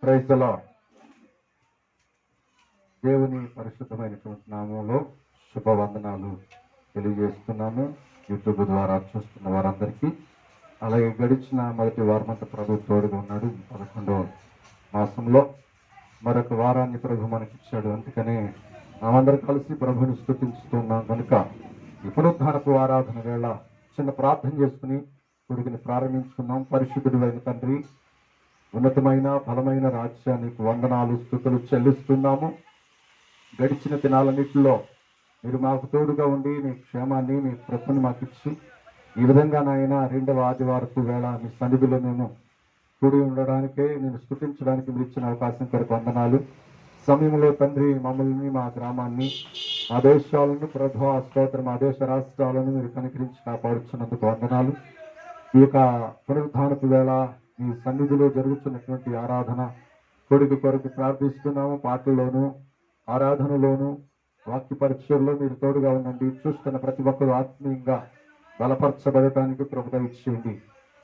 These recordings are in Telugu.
Praise the Lord. దేవుని పరిశుద్ధమైనటువంటి నామంలో శుభవందనాలు తెలియజేస్తున్నాము. యూట్యూబ్ ద్వారా చూస్తున్న వారందరికీ, అలాగే గడిచిన మొదటి వారమంతా ప్రభు తోడుగా ఉన్నాడు. 11వ మాసంలో మరొక వారాన్ని ప్రభు మనకిచ్చాడు. అందుకనే మనమందరం కలిసి ప్రభుని స్తుతిస్తున్నాం. కనుక ఈ పునరుద్ధానపు ఆరాధన వేళ చిన్న ప్రార్థన చేసుకుని కొడుకుని ప్రారంభించుకున్నాం. పరిశుద్ధుడు అయిన తండ్రి, ఉన్నతమైన బలమైన రాజ్యానికి వందనాలు స్తుతులు చెల్లిస్తున్నాము. గడిచిన దినాలన్నింటిలో మీరు మాకు తోడుగా ఉండి మీ క్షేమాన్ని మీ కృపను మాకు ఇచ్చి ఈ విధంగా నాయన 2వ ఆదివారపు వేళ మీ సన్నిధిలో మేము కూడి ఉండడానికే, నేను స్తుతించడానికి మీరు ఇచ్చిన అవకాశం కొరకు వందనాలు. సమయంలో తండ్రి మమ్మల్ని, మా గ్రామాన్ని, మా దేశాలను, ప్రభు స్తోత్రం, మా దేశ రాష్ట్రాలను మీరు కనికరించి కాపాడుతున్నందుకు వందనాలు. ఈ యొక్క పునరుద్ధానపు వేళ మీ సన్నిధిలో జరుగుతున్నటువంటి ఆరాధన కొడుకు కొరకు ప్రార్థిస్తున్నాము. పాటల్లోనూ ఆరాధనలోను వాక్య పరిచయంలో మీరు తోడుగా ఉండండి. చూస్తున్న ప్రతి ఒక్కరు ఆత్మీయంగా బలపరచబడటానికి ప్రభుత్వ ఇచ్చేయండి.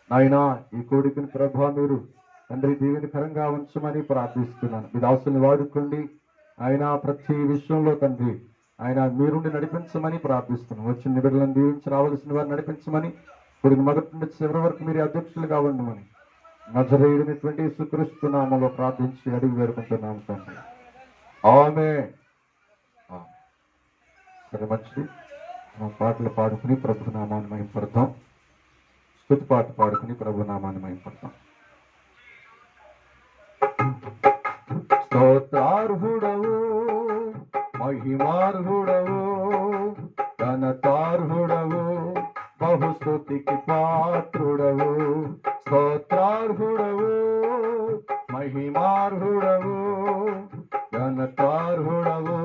నాయన ఈ కోడికని ప్రభు మీరు తండ్రి దీవెనకరంగా ఉంచమని ప్రార్థిస్తున్నాను. మీ దాసుని వాడుకోండి ఆయన, ప్రతి విషయంలో తండ్రి ఆయన మీరుండి నడిపించమని ప్రార్థిస్తున్నాను. వచ్చిన నిబిడలను దీవించి రావాల్సిన వారిని నడిపించమని, ఇప్పుడు మొదటి నుండి చివరి వరకు మీరు అధ్యక్షులుగా ఉండమని నజరేయుడైనటువంటి యేసుక్రీస్తు నామములో ప్రార్థించి అడిగి వేడుకుంటున్నాము తండ్రి. ఆమేన్. సరే, మంచిది. మనం పాటలు పాడుకుని ప్రభు నామాన్ని మహిమపడతాం. స్తుతి పాట పాడుకుని ప్రభు నామాన్ని మహిమపడతాం. స్తోత్రార్హుడవు, మహిమార్హుడవు, ఘనతార్హుడవు, బహుస్తుతికి పాత్రుడవు. స్తోత్రార్హుడవు, మహిమార్హుడవు, ఘనతార్హుడవు,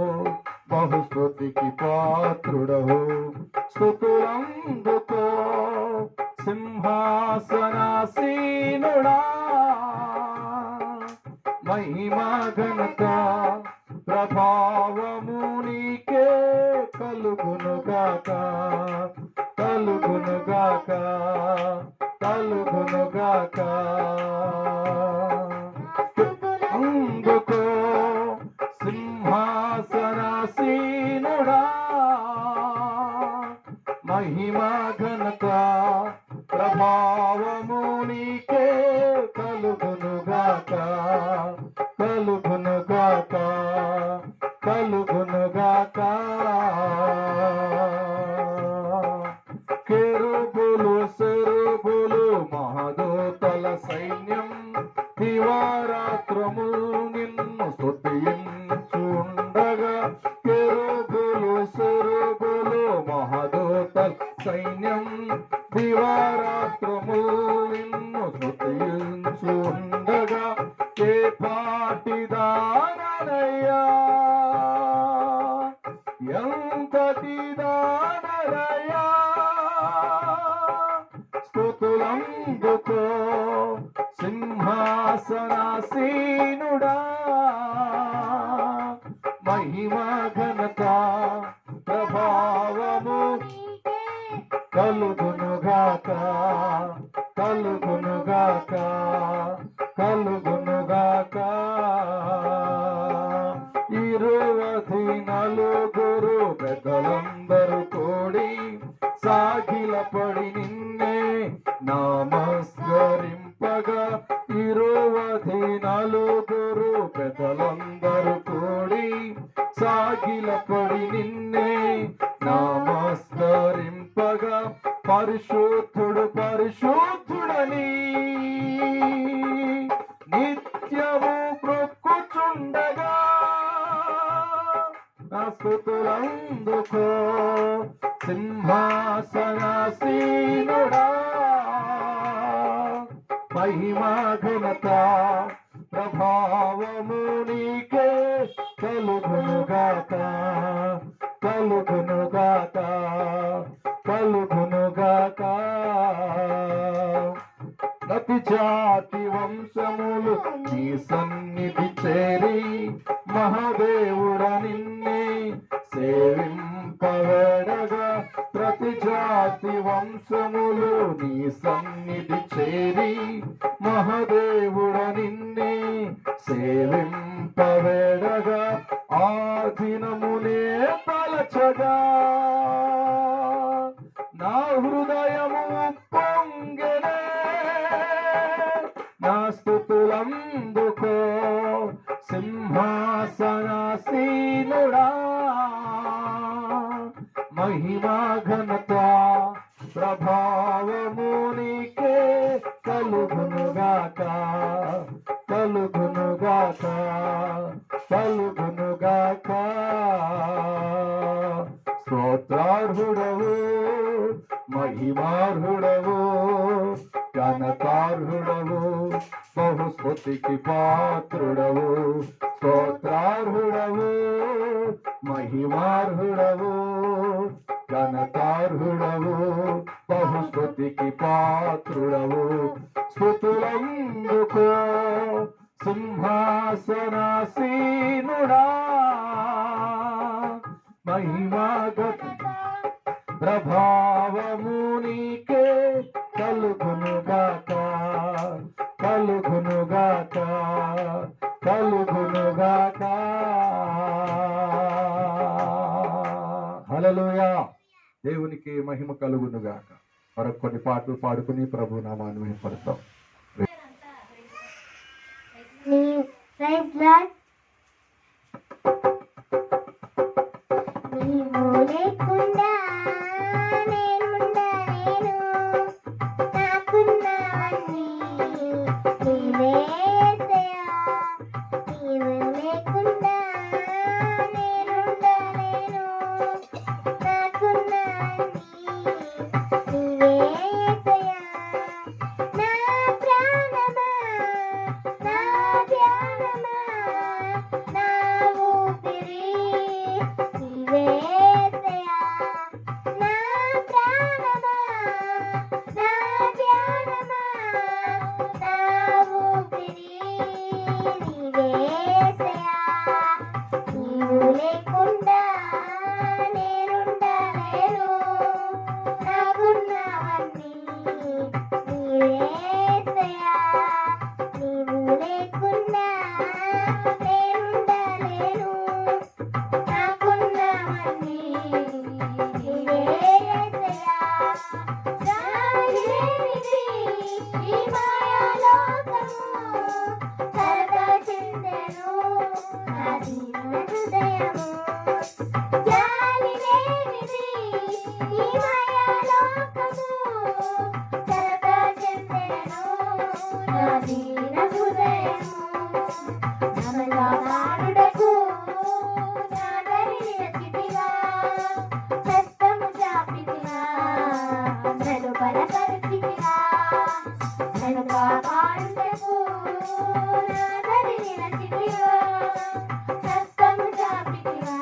బహుస్తుతికి పాత్రుడవు. స్తుతులందుకో సింహాసనాసీనుడా, మహిమా ఘనత ప్రభావము నీకే కలుగునుగాక, కలుగునుగాక, కలుగునుగాక. అందుకో సింహాసనాసీనుడా, మహిమా ఘనత ప్రభావము నీకే కలుగునుగాక, కలుగునుగాక, కలుగునుగాక. కెరూబులు సెరూబులు మహదూతల సైన్యం దివారాత్రము నిన్ను స్తుతించుండగా. కెరూబులు సెరూబులు మహదూతల సైన్యం దివారాత్రము నిన్ను స్తుతించుండగా. ఏ పాటిదానయ్యా, ఎంతటి దానయ్యా, స్తుతులందుకో సింహాసనాసీనుడా, మహిమా ఘనత ప్రభావము కలుగునుగాక, కలుగునుగాక, కలుగునుగాక. 24 పెద్దలందరూ కూడి సాగిలపడి నిన్నే నమస్కరింపగా. 24 పెద్దలందరూ కూడి సాగిలపడి నిన్నే నమస్కరింపగా. పరిశుద్ధుడు పరిశుద్ధుడని నిత్యము మొక్కుచుండగా. స్తుతులందుకో సింహాసనాసీనుడా, మహిమా ఘనత ప్రభావము నీకే కలుగునుగాక, కలుగునుగాక, కలుగునుగాక. ప్రతి జాతి వంశములు నీ సన్నిధి చేరి మహాదేవుడ నిన్నే సేవింపవేడగా. ప్రతి జాతి వంశములు నీ సన్నిధి చేరి మహాదేవుడ నిన్నే సేవింపవేడగా ఆ దినమునే తలచగా నా హృదయము పొంగెనే నా స్తుతులందుకో సింహాసనాసీనుడా మహిమా ఘనత ప్రభావము నీకే కలుగునుగాక కలుగునుగాక కలుగునుగాక స్తోత్రార్హుడవు మహిమార్హుడవు ఘనతార్హుడవు బహుస్మృతికి పాత్రుడవు స్తోత్రార్హుడవు మహిమార్హుడవు ఘనతార్హుడవు బహుస్మృతికి పాత్రుడవు స్తుతులందుకో సింహాసనాసీనుడా మహిమాగత ప్రభావము నీకే కలుగునుగాక కలుగునుగాక కలుగునుగాక. హల్లెలూయా. దేవునికి మహిమ కలుగునుగాక. మరొక కొన్ని పాటలు పాడుకుని ప్రభు నామాన్ని మహిమపడతాం. లేకుండా నేనుండలేను, నాకున్నవన్నీ నీవే యేసయ్యా. నీవు లేకుండా నేనుండలేను, నాకున్నవన్నీ నీవే యేసయ్యా. నా ప్రాణమా, నా ధ్యానమా, నా ఊపిరి నీవే యేసయ్యా. నా ప్రాణమా, నా ధ్యానమా, నా ఊపిరి నీవే యేసయ్యా. నీవు లేకుండా నేనుండలేను, నాకున్నవన్నీ నీవే యేసయ్యా. నీవు లేకుండా నేనుండలేను, నాకున్నవన్నీ నీవే యేసయ్యా. రాలేనిది ఈ మాయాలోకము, కలత చెందెను నా దీన హృదయము. జాలి లేనిది ఈ మాయాలోకము, కలత చెందెను నా దీన హృదయము. నమలవాడుటకు నా దరి నిలచితివా, హస్తము చాపితివా, నన్ను బలపరిచితివా. నన్ను కాపాడుటకు నా దరి నిలచితివా, హస్తము చాపితివా,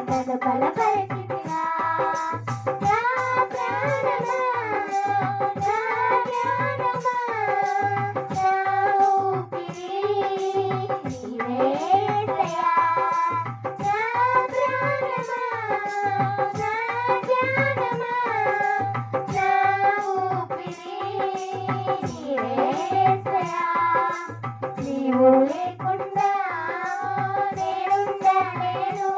నన్ను బలపరిచితివా. నా ప్రాణమా, నా ధ్యానమా, నా ఊపిరి నీవే యేసయ్యా. నా ప్రాణమా, నా ధ్యానమా, నా ఊపిరి నీవే యేసయ్యా. నీవు లేకుండా నేనుండలేను,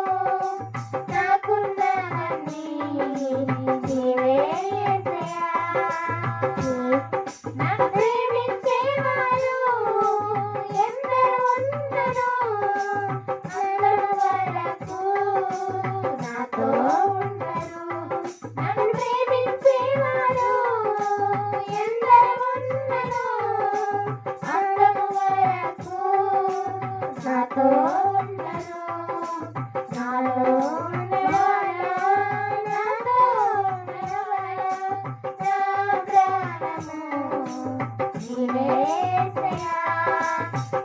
నాకున్నవన్నీ నీవే యేసయ్యా. నన్ను ప్రేమించేవారు ఎందరు ఉన్నరో, అందరు వరకు నాతో ఉండరు. నన్ను ప్రేమించేవారు ఎందరు ఉన్నరో, అందరు వరకు నాతో ఉండరు. నాలో ఉన్నవాడా, నాతో ఉన్నవాడా, నా ప్రాణము నీవే యేసయ్యా.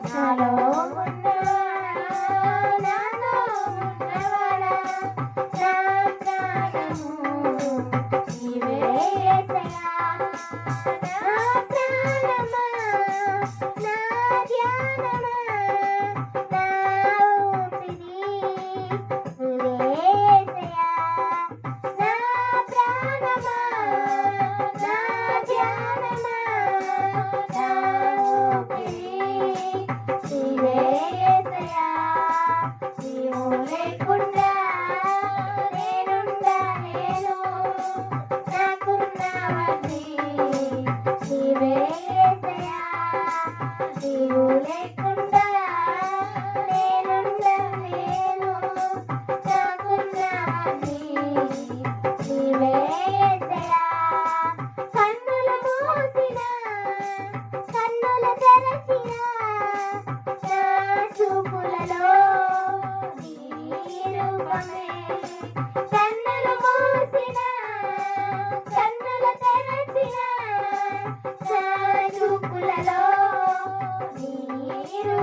నాలో ఉన్నవాడా, నాతో ఉన్నవాడా, నా ప్రాణము నీవే యేసయ్యా. నా ప్రాణమా, నా ధ్యానమా, నా ఊపిరి నీవే యేసయ్యా. నా ప్రాణమా, నా ధ్యానమా, నా ఊపిరి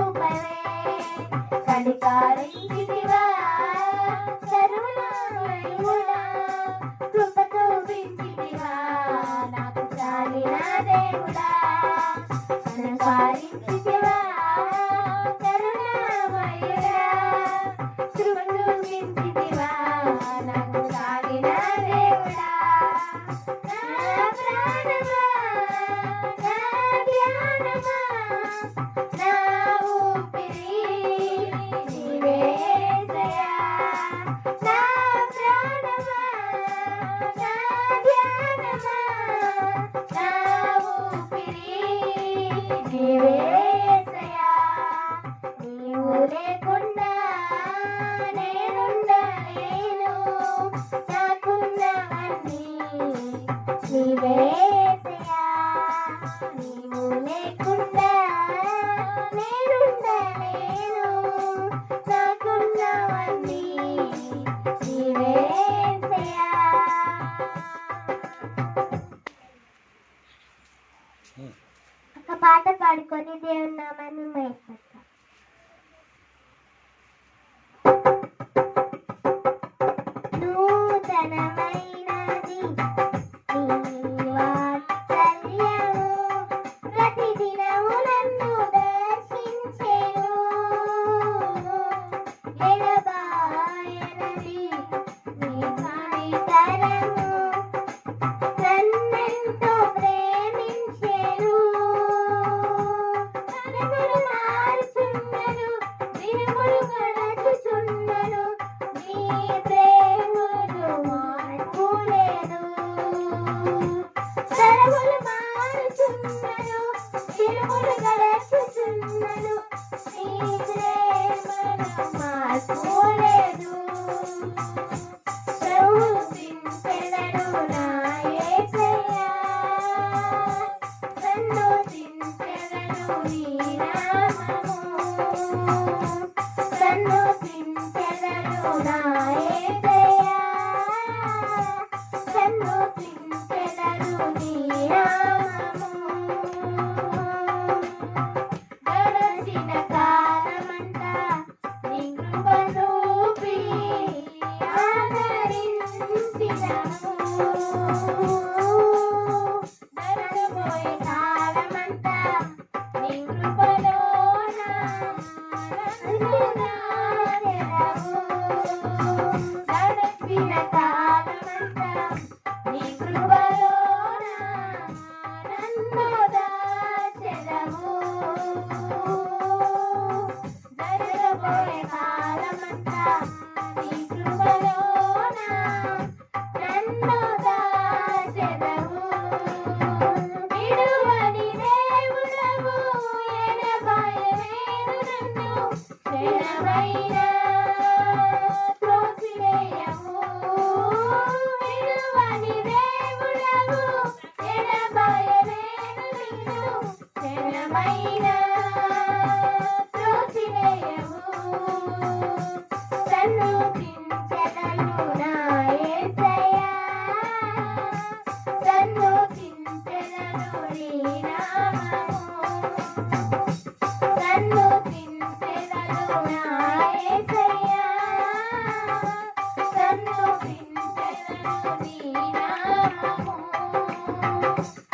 చూపవే కనికరించితివా కరుణామయుడా కృప చూపించితివా నాకు చాలిన దేవుడా కనికరించితివా కరుణామయుడా కృప చూపించితివా నాకు చాలిన దేవుడా నా ప్రాణమా నా ధ్యానమా నా ఊపిరి నీవే యేసయ్యా నా ప్రాణమా నా ధ్యానమా నా ఊపిరి నీవే యేసయ్యా నీవు లేకుండా నేనుండలేను నాకున్నవన్నీ నీవే యేసయ్యా నీవు లేకుండా నేనుండలేను నాకున్నవన్నీ నీవే యేసయ్యా ఒక పాట పాడుకొని దేవుని నామాన్ని మహిమపరుద్దాం. నూతనమైనది నీ వాత్సల్యము ప్రతిదినము నన్ను దర్శించెను ఎడబాయనది నీ కనికరము నన్నెంతో ప్రేమించెను కనుగొలు మారుచున్నను దినములు గడచుచున్నను నీ ప్రేమలు మార్పులేదు తరములు మారుచున్నను దినములు గడచుచున్నను నీ ప్రేమలు మార్పులేదు సన్నుతించెదను నా యేసయ్యా సన్నుతించెదను నీ నామము సన్నుతించెదను నా యేసయ్యా సన్నుతించెదను నీ నామము గడచిన కాలమంతా నీ కృప చూపి ఆదరించినము గడచబోయే కాలమంతా నీ కృపలోన నన్ను దాచెదవు గడచిన కాలమంతా నీ కృపలోన నన్ను దాచెదవు జరగబోయే కాలమంతా నీ కృపలోన నన్ను దాచెదవు విడువని దేవుడవు ఎడబాయలేదు నన్ను క్షణమైనా త్రోసివేయవు విడువని దేవుడవు ఎడబాయలేదు నిన్ను క్షణమైనా త్రోసివేయవు సన్నుతించెదను నా యేసయ్యా సన్నుతించెదను నీ నామము సన్నుతించెదను నా యేసయ్యా సన్నుతించెదను నీ నామము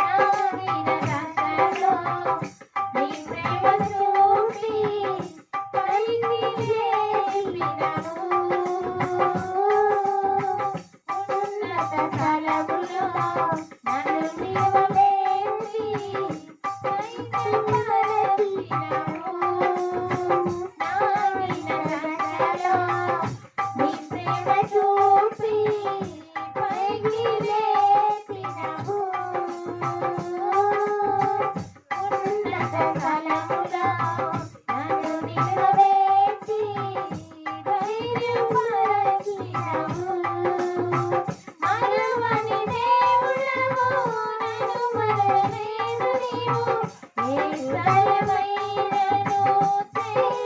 నా వినరాశలో నీ ప్రేమ చూపి పైకి లేపినవు ఉన్నత స్థలములో నన్ను నిలవబెట్టి పైకి మరచినవు నా వినరాశలో నీ ప్రేమ చూపి పైకి లేపినవు ఉన్నత స్థలములో నన్ను నిలవబెట్టి ధైర్యం మరచినవు మరువని దేవుడవు నన్ను మరవలేదు నీవు ఏ స్థలమైనను చేయి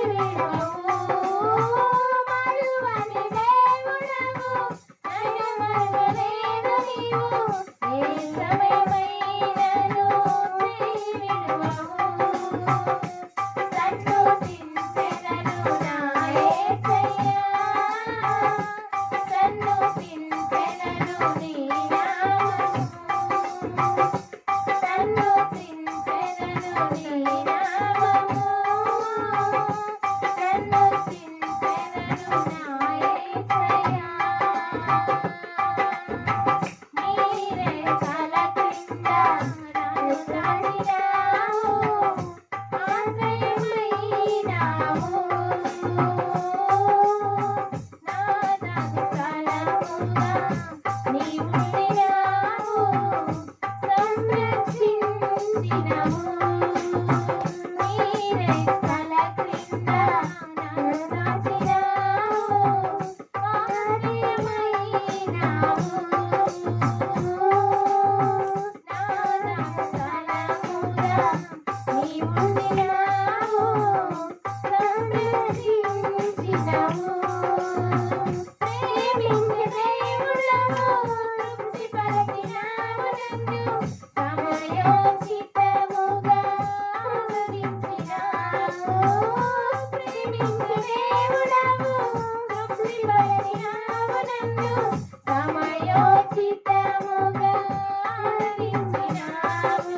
నన్ను సమయోచితముగా ఆదరించినావు.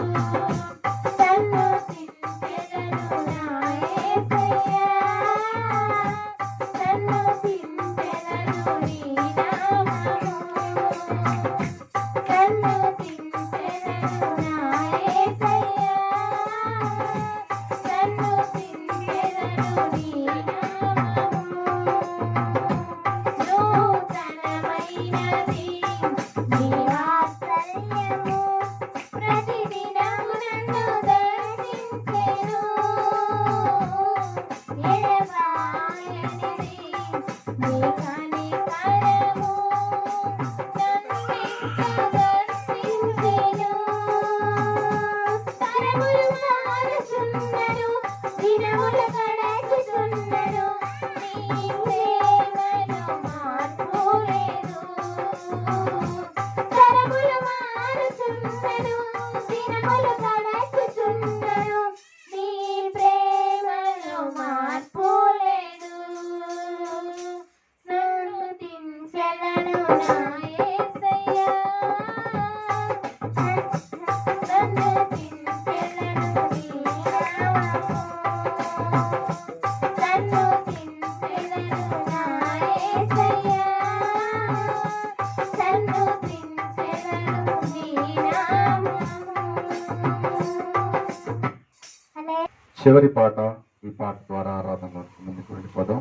సన్నుతించెదను నా యేసయ్యా, సన్నుతించెదను నీ నామము. సన్నుతించెదను నా యేసయ్యా, సన్నుతించెదను నీ నామము. నూతనమైనది నీ వాత్సల్యము, ప్రతిదినము నన్ను దర్శించెను. ఎడబాయనిది నీ కనికరము, నన్నింక దర్శించెను. తరములు మారుచున్నను, దినములు గడచుచున్నను, నీ ప్రేమలో మార్పు లేదు. తరములు మారుచున్నను, దినములు గడచుచున్నను, నీ ప్రేమలో మార్పు లేదు. సన్నుతించెదను నా యేసయ్యా, సన్నుతించెదను నీ నామము. సన్నుతించెదను నా యేసయ్యా, సన్నుతించెదను నీ నామము. చివరి పాట, ఈ పాట ద్వారా ఆరాధన ముందుకు వెళ్ళిపోదాం.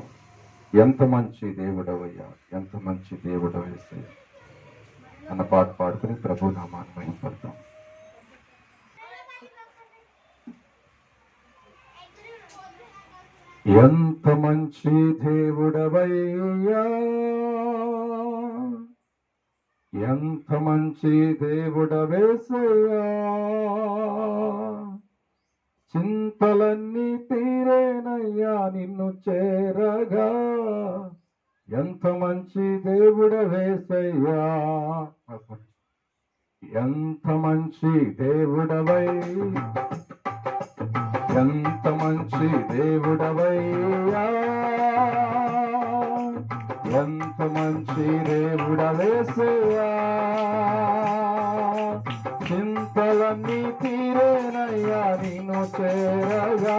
ఎంత మంచి దేవుడవయ్యా, ఎంత మంచి దేవుడవేసయ్య అన్న పాట పాడుకుని ప్రభు నామాన్ని మహిమపడతాం. ఎంత మంచి దేవుడవయ్యా, ఎంత మంచి దేవుడవేసయ్యా, చింతలన్నీ తీరేనయ్యా నిన్ను చేరగా. ఎంత మంచి దేవుడవేసయ్యా, ఎంత మంచి దేవుడవై, ఎంత మంచి దేవుడవయ్యా, ఎంత మంచి దేవుడవేసయ్యా, చింతలన్నీ తీరేనయ్యా నిన్ను చేరగా.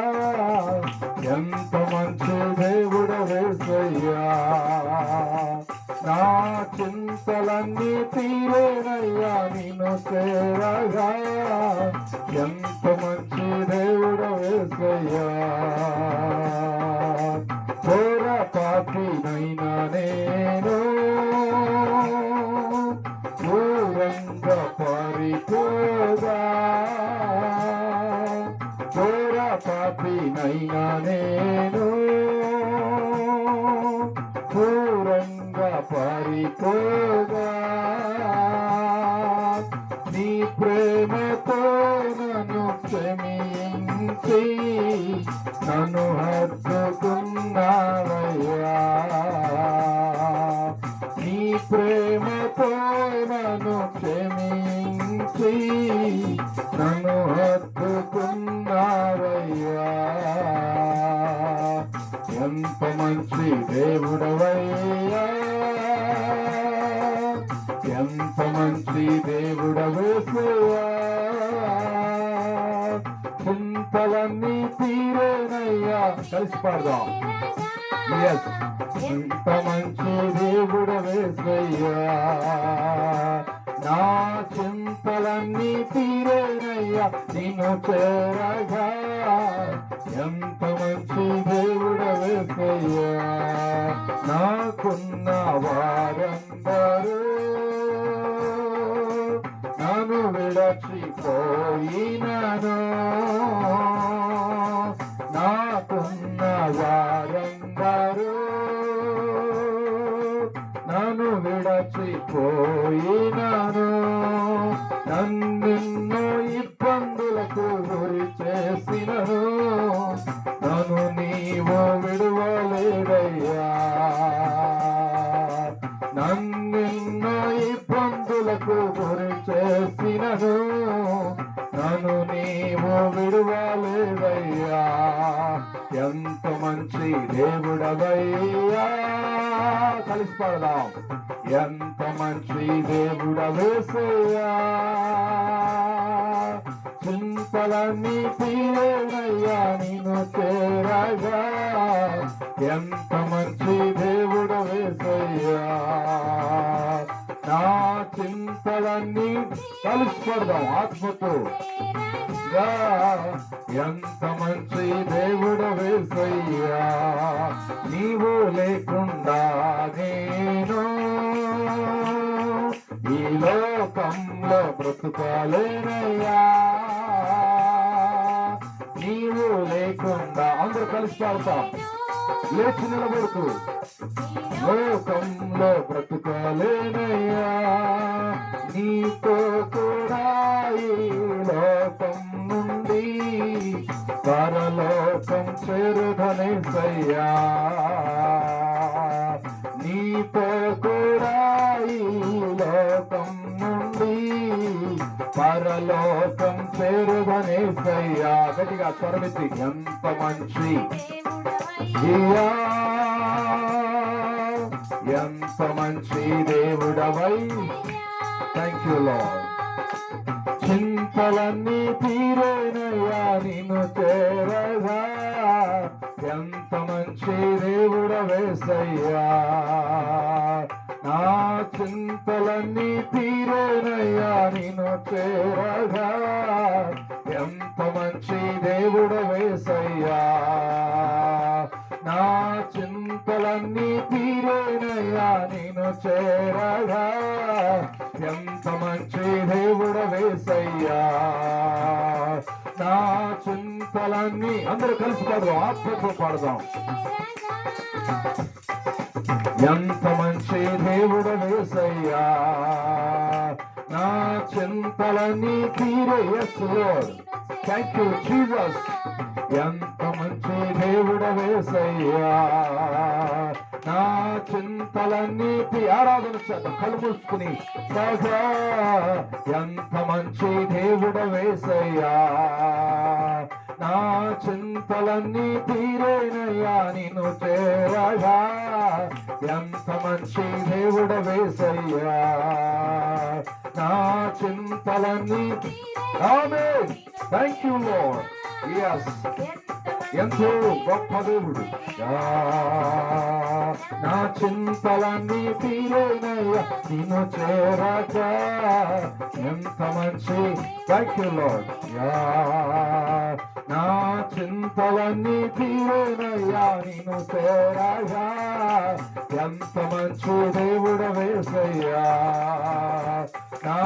ఎంత మంచి దేవుడవేసయ్యా, నా చింతలన్నీ తీరేనయ్యా నిన్ను చేరగా. ఎంత మంచి దేవుడవేసయ్యా, ఘోర పాపినైనా నేను దూరంగా పారిపోగా. ఘోర పాపినైనా నేను దూరంగా పారిపోగా. నీ ప్రేమతో నన్ను క్షమించి నన్ను హత్తుకున్నావయ్యా. నీ ప్రేమతో నన్ను క్షమించి నన్ను హత్తుకున్నావయ్యా. ఎంత మంచి దేవుడవయ్యా, ఎంత మంచి దేవుడవేసయ్యా, చింతలన్నీ తీరేనయ్యా. కలిసి పాడదాం. ఎస్, ఎంత మంచి దేవుడవేసయ్యా, నా చింతలన్నీ తీరేనయ్యా నిన్ను చేరగా. ఎంత మంచి దేవుడవేసయ్యా, నాకున్న వారందరూ నన్ను విడచిపోయినను. నాకున్న వారందరూ నన్ను విడచిపోయినను. నన్నెన్నో ఇబ్బందులకు గురి చేసినను, నన్ను నీవు విడువలేదయ్యా. నన్నెన్నో ఇబ్బందులకు గురి చేసినను, నన్ను నీవు విడువలేదయ్యా. ఎంత మంచి దేవుడవయ్యా, కలిసి పాడదాం. ఎంత మంచి దేవుడవేసయ్యా, చింతలన్నీ తీరేనయ్యా నిన్ను చేరగా. ఎంత మంచి దేవుడవేసయ్యా, నా చింతలన్నీ కలిసి పాడదాం ఆత్మతో. ఎంత మంచి దేవుడవేసయ్యా, నీవు లేకుండా నేను ఈ లోకంలో బ్రతుకోలేనయ్యా. నీవు లేకుండా అందరూ కలిసి పాడతాం. లేచి నిలబడుతూ లోకంలో బ్రతుకోలేనయ్యా, నీతో కూడా ఈ లోకం నుండి పరలోకం చేరుదనేసయ్యా. నీతో కూడా ఈ లోకం నుండి పరలోకం చేరుదనేసయ్యా. గట్టిగా స్వరమితి. ఎంత మంచి అయ్యా, ఎంత మంచి దేవుడవై. Thank you lord. చింతలన్నీ తీరేనయ్యా నిన్ను చేరగా. ఎంత మంచి దేవుడవేసయ్యా, నా చింతలన్నీ తీరేనయ్యా నిన్ను చేరగా. ఎంత మంచి దేవుడవేసయ్యా, నా చింతలన్నీ తీరేనయ్యా నిన్ను చేరగా. ఎంత మంచి దేవుడవేసయ్యా, నా చింతలన్నీ. అందరూ కలిసి పాడదాం, ఆత్మతో పాడదాం. ఎంత మంచి దేవుడవేసయ్యా, నా చింతలన్నీ తీరే. yes Lord, thank you Jesus. ఎంత మంచి దేవుడవేసయ్యా, నా చింతలన్నీ ఆరాధన చేద్దాం కళ్ళు మూసుకుని. సహా ఎంత మంచి దేవుడవేసయ్యా, నా చింతలన్నీ తీరేనయ్యా నిన్ను చేరగా. ఎంత మంచి దేవుడవేసయ్యా, నా చింతలన్నీ. Amen. Thank you lord. yes, ఎంతో గొప్ప దేవుడు. నా చింతలన్నీ తీరేనయ్యా నిన్ను చేరగా. ఎంత మంచి. Thank you lord. నా చింతలన్నీ తీరేనయ్యా నిన్ను చేరగా. ఎంత మంచి దేవుడవేసయ్యా, నా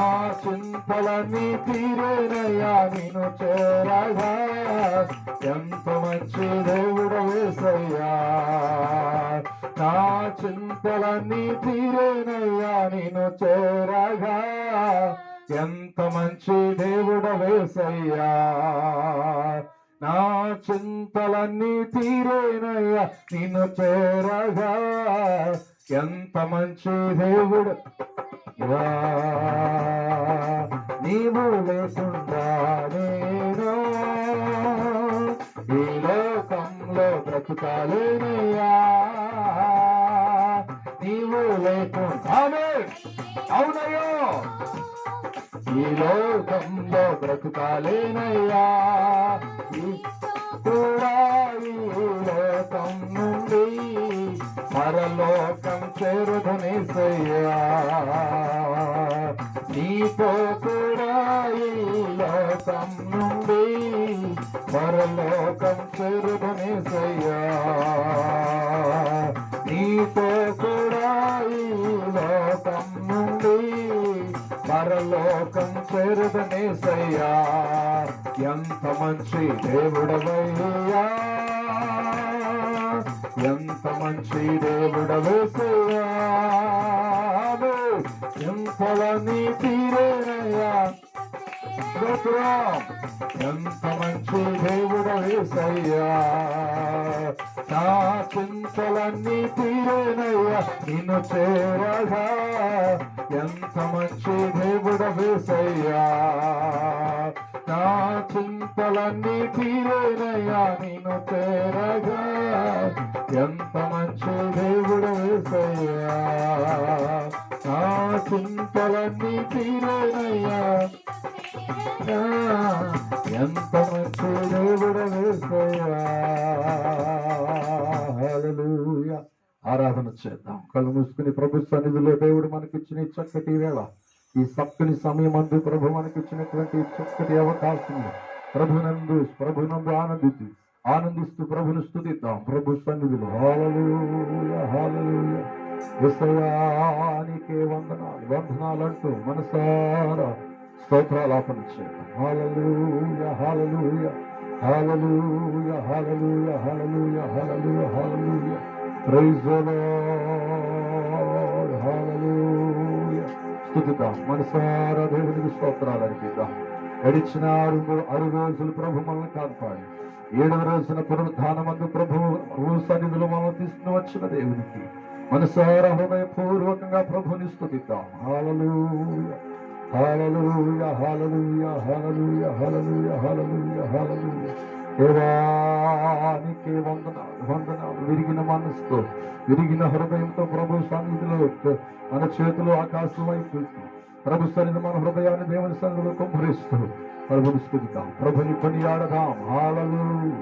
చింతలన్నీ తీరేనయ్యా నిన్ను చేరగా. ఎంత మంచి దేవుడవేసయ్యా, నా చింతలన్నీ తీరేనయ్యా నిన్ను చేరగా. ఎంత మంచి దేవుడవేసయ్యా, నా చింతలన్నీ తీరేనయ్యా నిన్ను చేరగా. ఎంత మంచి దేవుడు. నీవు లేకుండా నేను ఈ లోకంలో బ్రతుకాలేనయ్యా. నీవు లేకుండా. అవునయ్యో, ఈ లోకంలో బ్రతుకాలేనయ్యా. కూడా ఈ లోకం నుండి పరలోకం చేరుదనేసయ్యా. నీతో కూడా ఈ లోకం నుండి పరలోకం చేరుదనేసయ్యా. నీతో కూడా ఈ లోకం నుండి పరలోకం చేరుదనేసయ్యా. ఎంత మంచి దేవుడవయ్యా, ఎంత మంచి దేవుడవేసయ్యా. చింతలన్నీ తీరేనయ్యా. స్తోత్రం. ఎంత మంచి దేవుడవేసయ్యా, నా చింతలన్నీ తీరేనయ్యా నిన్ను చేరగా. ఎంత మంచి దేవుడవేసయ్యా, నా చింతలన్నీ తీరేనయ్యా నిన్ను చేరగా. ఎంత మంచి దేవుడు యేసయ్యా, నా చింతలన్నీ తీరేనయ్యా. ఎంత మంచి దేవుడు యేసయ్యా. హల్లెలూయా. ఆరాధన చేద్దాం. కళ్ళు మూసుకుని ప్రభు సన్నిధిలో దేవుడు మనకిచ్చిన ఈ చక్కటి వేళ, ఈ చక్కని సమయం అందు ప్రభు మనకిచ్చినటువంటి చక్కటి అవకాశం ప్రభునందు ఆనందిస్తూ ప్రభుని స్తుతిద్దాం. ప్రభు సన్నిధిలో హల్లెలూయా హల్లెలూయా. యేసయ్యానికే వందనాలు అంటూ మనసారా స్తోత్రాలాపన చేద్దాం. Hallelujah hallelujah hallelujah hallelujah hallelujah hallelujah hallelujah. Praise the lord. Hallelujah. స్తుతిద్దాం. మనసారా దేవునికి స్తోత్రాలు అర్పిద్దాం. గడిచిన 6 రోజులు ప్రభు మనల్ని కాపాడి 7వ రోజున పునరుద్ధానమందు ప్రభు సన్నిధిలో మనం తీసుకుని వచ్చిన దేవునికి మనసారా హృదయపూర్వకంగా ప్రభుని స్తుతిద్దాం. హల్లెలూయా hallelujah hallelujah hallelujah hallelujah hallelujah hallelujah. దేవానికి వందనాలు. విరిగిన మనసుతో విరిగిన హృదయంతో ప్రభు సన్నిధిలో మన చేతులు ఆకాశం వైపు ప్రభు సన్నిధి మన హృదయాన్ని దేవుని సన్నిధిలో కుంభరిస్తూ ప్రభుని స్తుతిద్దాం. ప్రభుని కొనియాడదాం. Hallelujah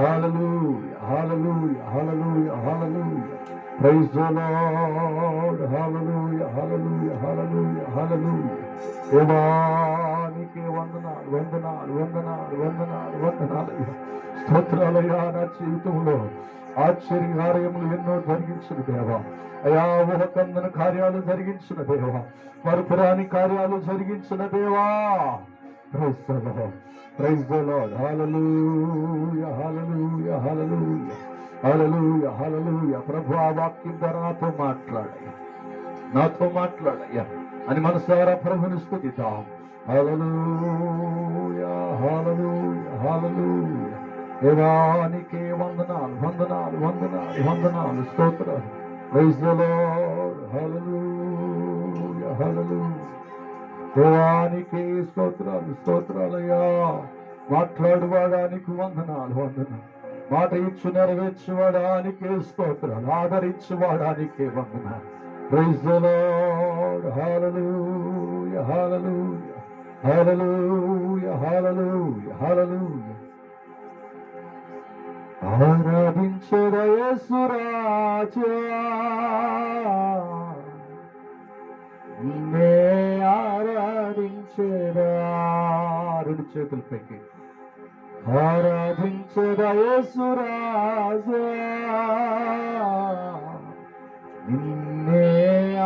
hallelujah hallelujah hallelujah hallelujah. Praise the lord. Hallelujah hallelujah hallelujah hallelujah. దేవానికి వందనాలు. స్తోత్రాలయ్యా. నా జీవితంలో ఆశ్చర్యకార్యములు ఎన్నో జరిగించిన దేవా అయా, ఊహకందని కార్యాలు జరిగించిన దేవా, మరుపురాని కార్యాలు జరిగించిన దేవా. Praise the lord. Praise the lord. Hallelujah hallelujah hallelujah hallelujah hallelujah. ప్రభు ఆ వాక్యం ద్వారా నాతో మాట్లాడయ్యా అని మనసారా ప్రభుని స్తుతిద్దాం. హల్లెలూయా హల్లెలూయా హల్లెలూయా. దేవానికే వందనాలు స్తోత్రాలు. Praise the lord. Hallelujah hallelujah. దేవానికి స్తోత్రాలయ్యా. మాట్లాడువాడానికి వందనాలు. మాట ఇచ్చు నెరవేర్చువాడానికి స్తోత్రాలు. ఆదరించువాడానికి వందనాలు. Praise the lord. Hallelujah hallelujah hallelujah hallelujah hallelujah. ఆరాధించెదా యేసు రాజా, నిన్నే ఆరాధించెదా. 2 చేతులు పైకి. ఆరాధించెదా యేసు రాజా, నిన్నే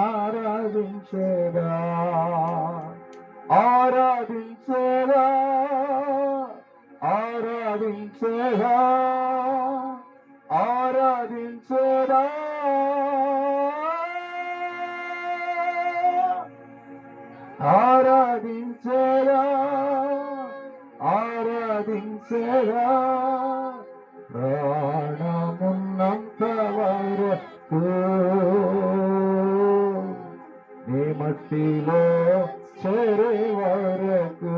ఆరాధించెదా. ఆరాధించెదా ఆరాధించెదా ఆరాధించెదా. ఆరాధించెదా ఆరాధించెదా. ప్రాణమున్నంత వరకు నీ మట్టిలో చేరే వరకు,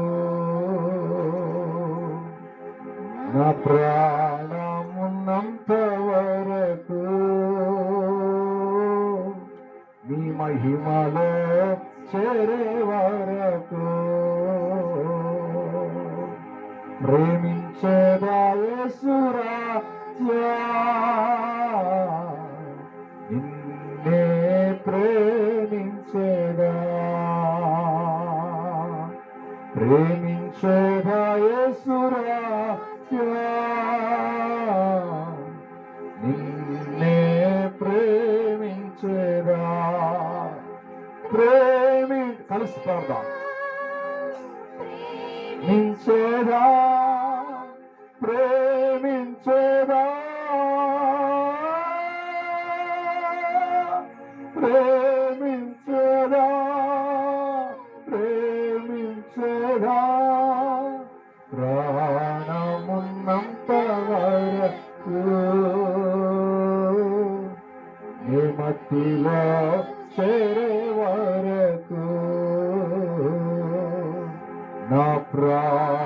నా ప్రాణమున్నంత వరకు నీ మహిమలో చేరే వరకు ప్రేమించేదా యేసు రాజా, నిన్నే ప్రేమించేదా. ప్రేమించేదా యేసు రాజా, నిన్నే ప్రేమించేదా. కలిసి పాడదాం. ప్రేమించేదా ప్రేమించేదా ప్రేమించేదా ప్రేమించేదా. ప్రాణమున్నంత వరకు నీ మట్టిలో చేరే వరకు, నా ప్రాణ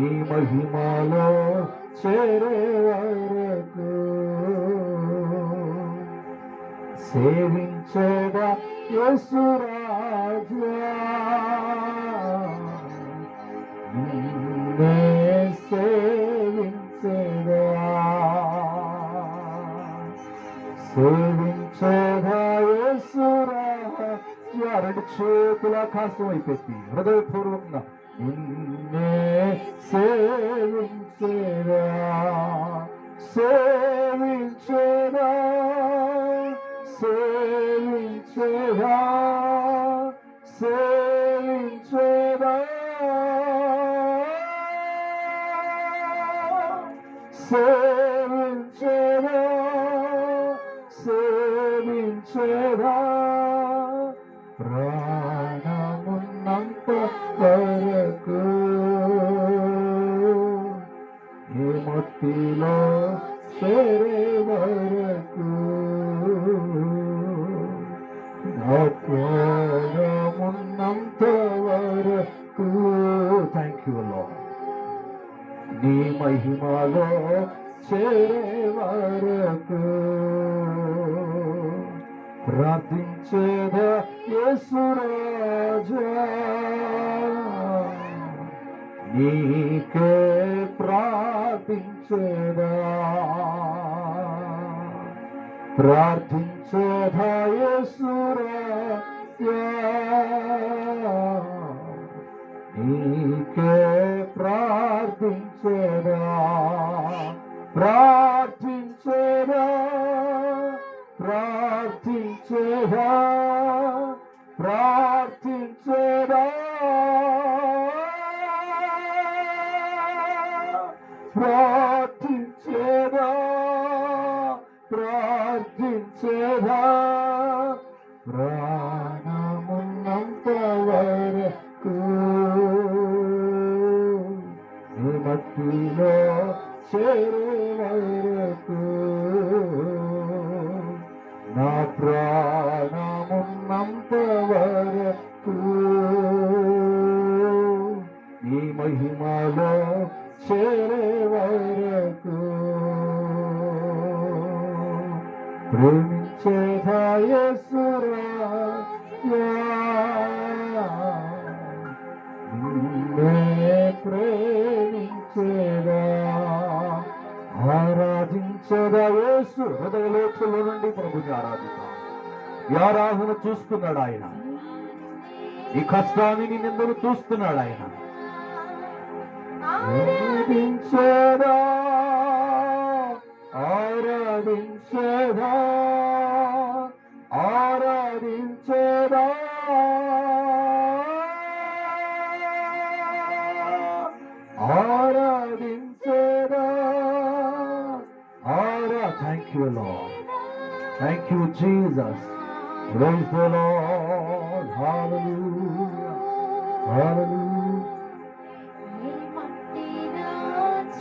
నీ మహిమలో చేరే వరకు సేవించేదా యేసు రాజా నిన్నే సేవించేదా యేసు రాజా రెండు చేతుల ఆకాశం అయిపోయి హృదయపూర్వకంగా నిన్నే సేవించేదా సేవించేదా సేవించేదా సేవించేదా సేవించేదా సేవించేదా ప్రాణమున్నంత వరకు ఏ మట్టిలో చేరే వరకు నా ప్రాణమున్నంత వరకు థ్యాంక్ యూ లార్డ్ నీ మహిమలో చేరే వరకు ప్రార్థించేదా యేసు రాజా నీకే ప్రార్థించేదా ప్రార్థించేదా యేసు రాజా నీకే ప్రార్థించేదా ప్రార్థించేదా ప్రార్థించేదా ప్రార్థించేదా ప్రార్థించేదా ప్రార్థించేదా ప్రాణమున్నంత వరకు నీ మట్టిలో చేరే వరకు నా ప్రాణమున్నంత వరకు నీ మహిమలో చేరే వరకు ప్రేమించేదా యేసు రాజా నిన్నే ప్రేమించేదా ఆరాధించేదా యేసు హృదయలోతుల నుండి ప్రభుని ఆరాధిద్దాం ఈ ఆరాధన చూస్తున్నాడు ఆయన ఈ కష్టాన్ని నీ నిందను చూస్తున్నాడు ఆయన ఆరాధించేదా ఆరాధించేదా ఆరాధించేదా ఆరాధించేదా thank you lord thank you Jesus praise the lord hallelujah hallelujah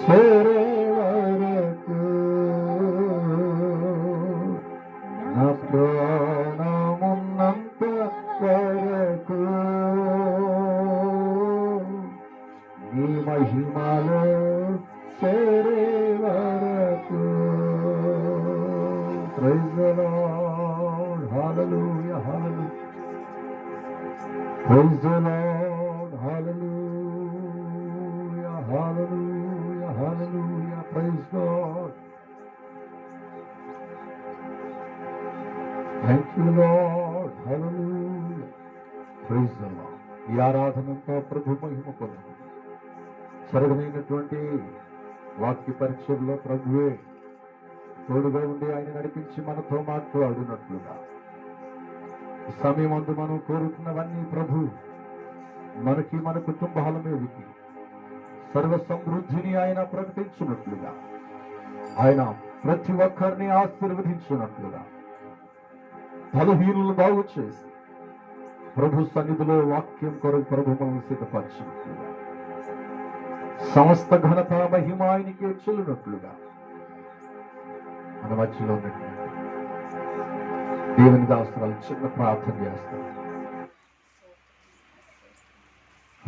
చేరే వరకు నా ప్రాణమున్నంత వరకు నీ మహిమలో చేరే వరకు praise the lord hallelujah hallelujah praise the lord hallelujah hallelujah hallelujah praise God thank you lord hallelujah praise the lord ఈ ఆరాధనంతో ప్రభు మహిమ పొందుము సరళమైనటువంటి వాక్య పరిచయంలో ప్రభువే తోడుగా ఉండి ఆయన నడిపించి మనతో మాట్లాడునట్లుగా ఈ సమయం అందు మనం కోరుకున్నవన్నీ ప్రభు మనకి మన కుటుంబాల మీదకి సర్వ సమృద్ధిని ఆయన ప్రకటించినట్లుగా ఆయన ప్రతి ఒక్కరిని ఆశీర్వదించినట్లుగా బలహీనులను బాగు చేసి ప్రభు సన్నిధిలో వాక్యం కొరకు ప్రభు మనల్ని సిద్ధపరిచినట్లుగా సమస్త ఘనత మహిమ ఆయనకే చెల్లినట్లుగా మన మధ్యలో ఉన్నటువంటి దేవుని దాసరాలు చిన్న ప్రార్థన చేస్తాం.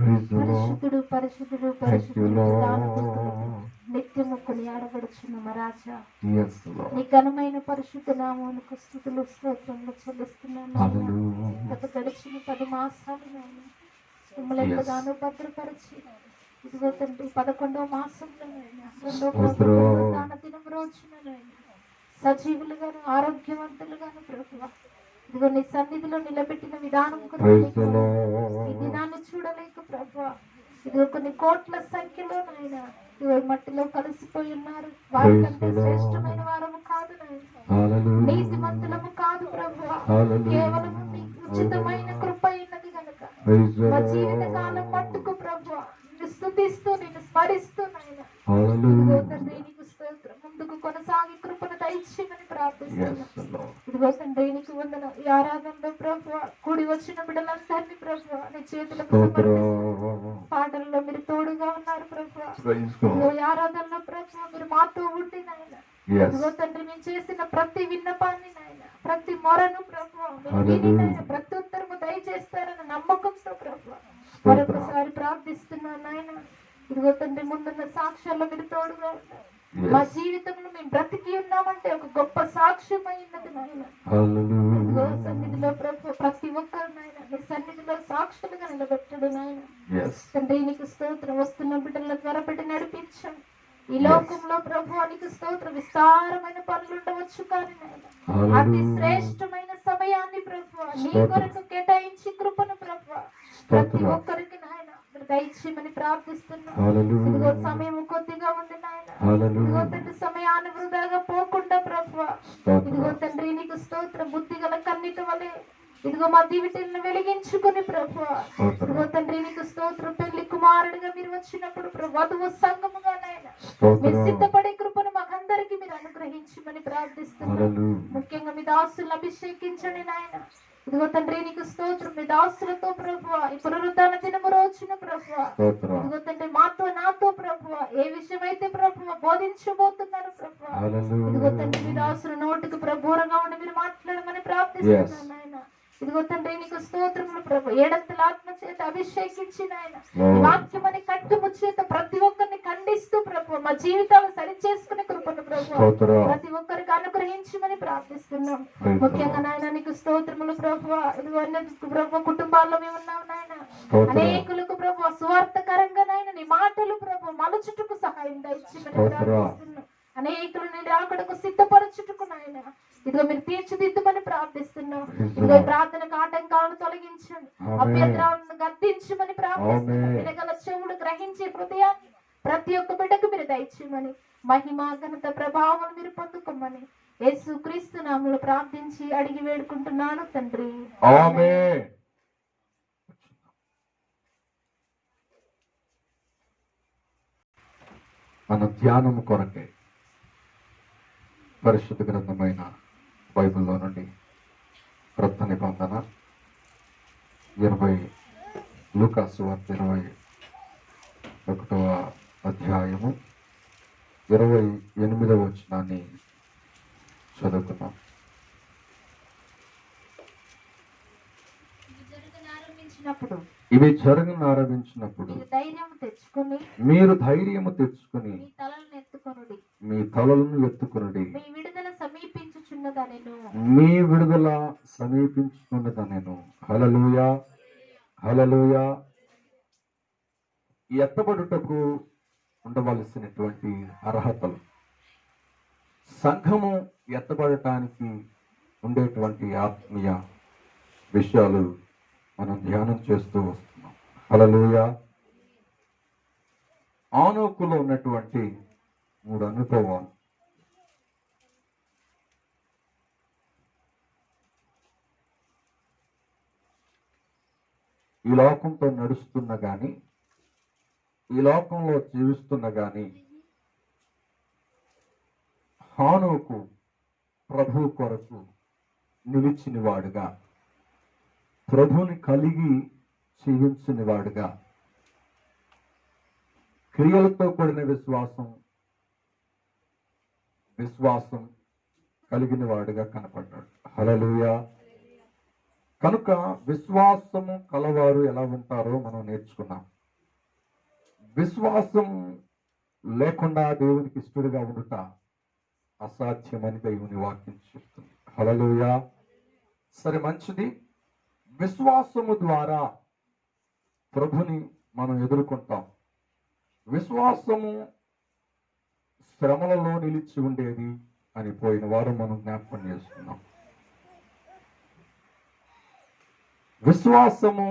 Praise the Lord. పరిశుద్ధుడు పరిశుద్ధుడు Thank you, పరిశుద్ధుడు Lord. నిత్యము కొనియాడబడుచున్న మా రాజా, Yes, Lord. నీ ఘనమైన పరిశుద్ధ నామమునకు స్తుతులు స్తోత్రములు చెల్లిస్తున్నాను నాయనా. Hallelujah. గత గడిచిన 10 మాసాలు నాయనా మిమ్మల్ని Yes. ఎంతగానో భద్రపరిచి, ఇదిగో తండ్రి 11వ మాసంలో నాయనా, రెండో స్తోత్రం. పునరుత్థాన దినం రోజున నాయనా సజీవులుగాను ఆరోగ్యవంతులుగాను ప్రభువా, ఇదిగో నీ సన్నిధిలో నిలబెట్టిన విధానం కొరకు Praise నీకు the వందనాలు. ఈ Lord. దినాన్ని చూడలేక ప్రభువా, ఇదిగో కొన్ని కోట్ల సంఖ్యలో నాయనా ఇదిగో ఈ మట్టిలో కలిసిపోయి ఉన్నారు. వారికంటే Praise the Lord. శ్రేష్టమైన వారము కాదు నాయనా, Hallelujah. నీతిమంతులము కాదు ప్రభువా, Hallelujah. కేవలం నీ ఉచితమైన కృప ఉన్నది కనుక Praise the మా జీవిత కాలం Lord. మట్టుకు ప్రభువా నిన్ను స్తుతిస్తూ నిన్ను స్మరిస్తూ నాయనా, ఇదిగో Hallelujah. తండ్రి నీకు స్తోత్రం. ముందుకు కొనసాగి కృపను దయచేయమని ప్రార్థిస్తున్నాను. Yes, Lord. ఇదిగో తండ్రి నీకు వందనం. ఈ ఆరాధనలో ప్రభువా కూడి వచ్చిన బిడ్డలందరినీ ప్రభువా నీ చేతులకు సమర్పిస్తున్నాను. స్తోత్రం. పాటల్లో మీరు తోడుగా ఉన్నారు ప్రభువా. Praise ఇదిగో God. ఈ ఆరాధనలో ప్రభువా మీరు మాతో ఉండి నాయన, Yes. ఇదిగో తండ్రి మేము చేసిన ప్రతి విన్నపాన్ని నాయన, ప్రతి మొరను ప్రభువా మీరు Hallelujah. విని నాయన ప్రత్యుత్తరము దయచేస్తారన్న నమ్మకంతో ప్రభువా స్తోత్రం. మరొకసారి ప్రార్థిస్తున్నాను నాయన. ఇదిగో తండ్రి ముందున్న సాక్ష్యాల్లో మీరు తోడుగా ఉన్నారు. మా Yes. జీవితంలో మేము బ్రతికి ఉన్నామంటే ఒక గొప్ప సాక్ష్యం అయినది నాయన. ఇదిగో Hallelujah. సన్నిధిలో ప్రభు ప్రతి ఒక్కరు నాయన నీ సన్నిధిలో సాక్షులుగా నిలబెట్టడు నాయన. Yes. తండ్రి నీకు స్తోత్రం. వస్తున్న బిడ్డలను త్వరపెట్టి నడిపించం. ఈ లోకంలో ప్రభు నీకు స్తోత్రం. విస్తారమైన పనులు ఉండవచ్చు కానీ నాయన అతి Hallelujah. శ్రేష్టమైన సమయాన్ని ప్రభు నీ స్తోత్రం. కొరకు కేటాయించి కృపను ప్రభు ప్రతి స్తోత్రం. ఒక్కరికి నాయన మీరు దయచేయమని ప్రార్థిస్తున్నాను. Hallelujah. ఇదిగో సమయం కొద్దిగా ఉంది నాయన. Hallelujah. ఇదిగో తండ్రి సమయాన్ని వృధాగా పోకుండా ప్రభు ఇదిగో స్తోత్రం. తండ్రి నీకు స్తోత్రం. బుద్ధి గల కన్నిక వలె ఇదిగో మా దీవిటిని వెలిగించుకుని ప్రభు స్తోత్రం. ఇదిగో తండ్రి నీకు స్తోత్రం. పెళ్లి కుమారుడిగా మీరు వచ్చినప్పుడు ప్రభు వధువు సంఘముగా నాయన మీరు స్తోత్రం. సిద్ధపడే కృపను మాకందరికి మీరు అనుగ్రహించమని ప్రార్థిస్తున్నాను. Hallelujah. ముఖ్యంగా మీ దాసులను అభిషేకించండి నాయన. ఇదిగో తండ్రి నీకు స్తోత్రం. మీ దాసులతో ప్రభు ఈ పునరుద్ధాన దినము రోజున ప్రభు స్తోత్రం. ఇదిగో తండ్రి మాతో నాతో ప్రభు ఏ విషయమైతే ప్రభు బోధించబోతున్నారు ప్రభు ఇదిగో Hallelujah. తండ్రి మీ దాసుల నోటికి ప్రభువుగా ఉండి మీరు మాట్లాడమని ప్రార్థిస్తున్నాను నాయన. ఇదిగో తండ్రి నీకు స్తోత్రములు ప్రభు. ఏడంతల ఆత్మ చేత అభిషేకించి నాయన Lord. ఈ వాక్యమని కట్టుము చేత ప్రతి ఒక్కరిని ఖండిస్తూ ప్రభు మా జీవితాలు సరి చేసుకునే కృపను ప్రభు స్తోత్రం. ప్రతి ఒక్కరికి అనుగ్రహించమని ప్రార్థిస్తున్నాం. Praise the ముఖ్యంగా Lord. నాయన నీకు స్తోత్రములు ప్రభు. ఇదిగో అన్ని ప్రభు కుటుంబాల్లో మేము ఉన్నాం నాయన. స్తోత్రం. అనేకులకు ప్రభు సువార్తకరంగా నాయన నీ మాటలు ప్రభు మలుచుటకు సహాయం దయచేయమని స్తోత్రం. ప్రార్థిస్తున్నాం. అనేకులు నేను రాకడకు సిద్ధపరచుటకు నాయన ఇదిగో మీరు తీర్చిదిద్దుమని ప్రార్థిస్తున్నాం. ఇదిగో ఈ ప్రార్థనకు ఆటంకాలను తొలగించండి. Amen. అభ్యంతరాలను గద్దించమని ప్రార్థిస్తున్నాం. Amen. వినగల చెవులు గ్రహించే హృదయాన్ని ప్రతి ఒక్క బిడ్డకు మీరు దయచేయమని మహిమ ఘనత ప్రభావం మీరు పొందుకోమని యేసు క్రీస్తు నామములో ప్రార్థించి అడిగి వేడుకుంటున్నాను తండ్రి. ఆమేన్. మన ధ్యానము కొరకే పరిశుద్ధ గ్రంథమైన బైబిల్లో నుండి క్రొత్త నిబంధన 20 లూకాసు వార్త 21వ అధ్యాయము 28వ వచనాన్ని చదువుకున్నాం. ఇవి జరగనారంభించినప్పుడు మీరు ధైర్యము తెచ్చుకొని మీ తలలను ఎత్తుకొనుడి. మీ విడుదల సమీపించుకున్నదనెను. హల్లెలూయా, హల్లెలూయా. ఎత్తబడుటకు ఉండవలసినటువంటి అర్హతలు, సంఘము ఎత్తబడటానికి ఉండేటువంటి ఆత్మీయ విషయాలు మనం ధ్యానం చేస్తూ వస్తున్నాం. హల్లెలూయా. ఆనోకులో ఉన్నటువంటి 3 అనుభవాలు. ఈ లోకంతో నడుస్తున్న గాని, ఈ లోకంలో జీవిస్తున్న గాని హానోకు ప్రభు కొరకు నిలిచిన వాడుగా, ప్రభుని కలిగి జీవించిన వాడుగా, క్రియలతో కూడిన విశ్వాసం కలిగిన వాడుగా కనపడ్డాడు. హల్లెలూయా. కనుక విశ్వాసము కలవారు ఎలా ఉంటారో మనం నేర్చుకున్నాం. విశ్వాసం లేకుండా దేవునికి ఇష్టడుగా ఉండుట అసాధ్యమని దేవుని వాక్యం చెప్తుంది. హల్లెలూయా. సరే, మంచిది. విశ్వాసము ద్వారా ప్రభుని మనం ఎదుర్కొంటాం. విశ్వాసము శ్రమలలో నిలిచి ఉండేది అని పోయిన వారం మనం జ్ఞాపకం చేసుకున్నాం. విశ్వాసము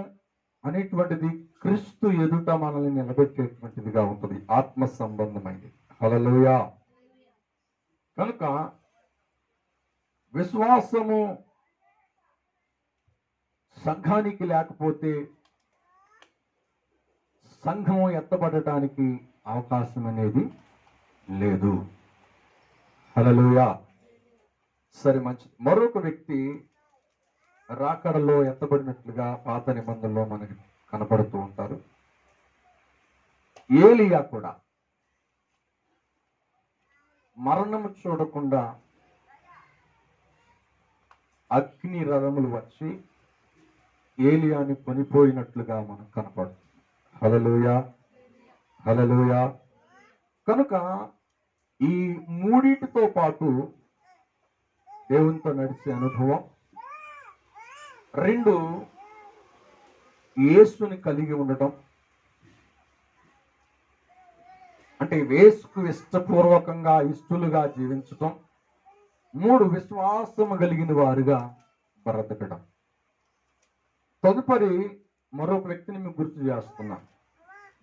అనేటువంటిది క్రీస్తు ఎదుట మనల్ని నిలబెట్టేటువంటిదిగా ఉంటుంది, ఆత్మ సంబంధమైనది. హల్లెలూయా. కనుక విశ్వాసము సంఘానికి లేకపోతే సంఘము ఎత్తబడటానికి అవకాశం అనేది లేదు. హల్లెలూయా. సరే, మంచిది. మరొక వ్యక్తి రాకడలో ఎత్తబడినట్లుగా పాత నిబంధనలో మనకి కనపడుతూ ఉంటారు. ఏలియా కూడా మరణము చూడకుండా అగ్ని రథములు వచ్చి ఏలియాని కొనిపోయినట్లుగా మనకు కనపడుతుంది. హల్లెలూయా. హల్లెలూయా. కనుక ఈ మూడింటితో పాటు దేవునితో నడిచే అనుభవం, రెండు యేసుని కలిగి ఉండటం, అంటే యేసుకు ఇష్టపూర్వకంగా ఇష్టలుగా జీవించటం, మూడు విశ్వాసము కలిగిన వారుగా బ్రతకడం. తదుపరి మరొక వ్యక్తిని మీకు గుర్తు చేస్తున్నా.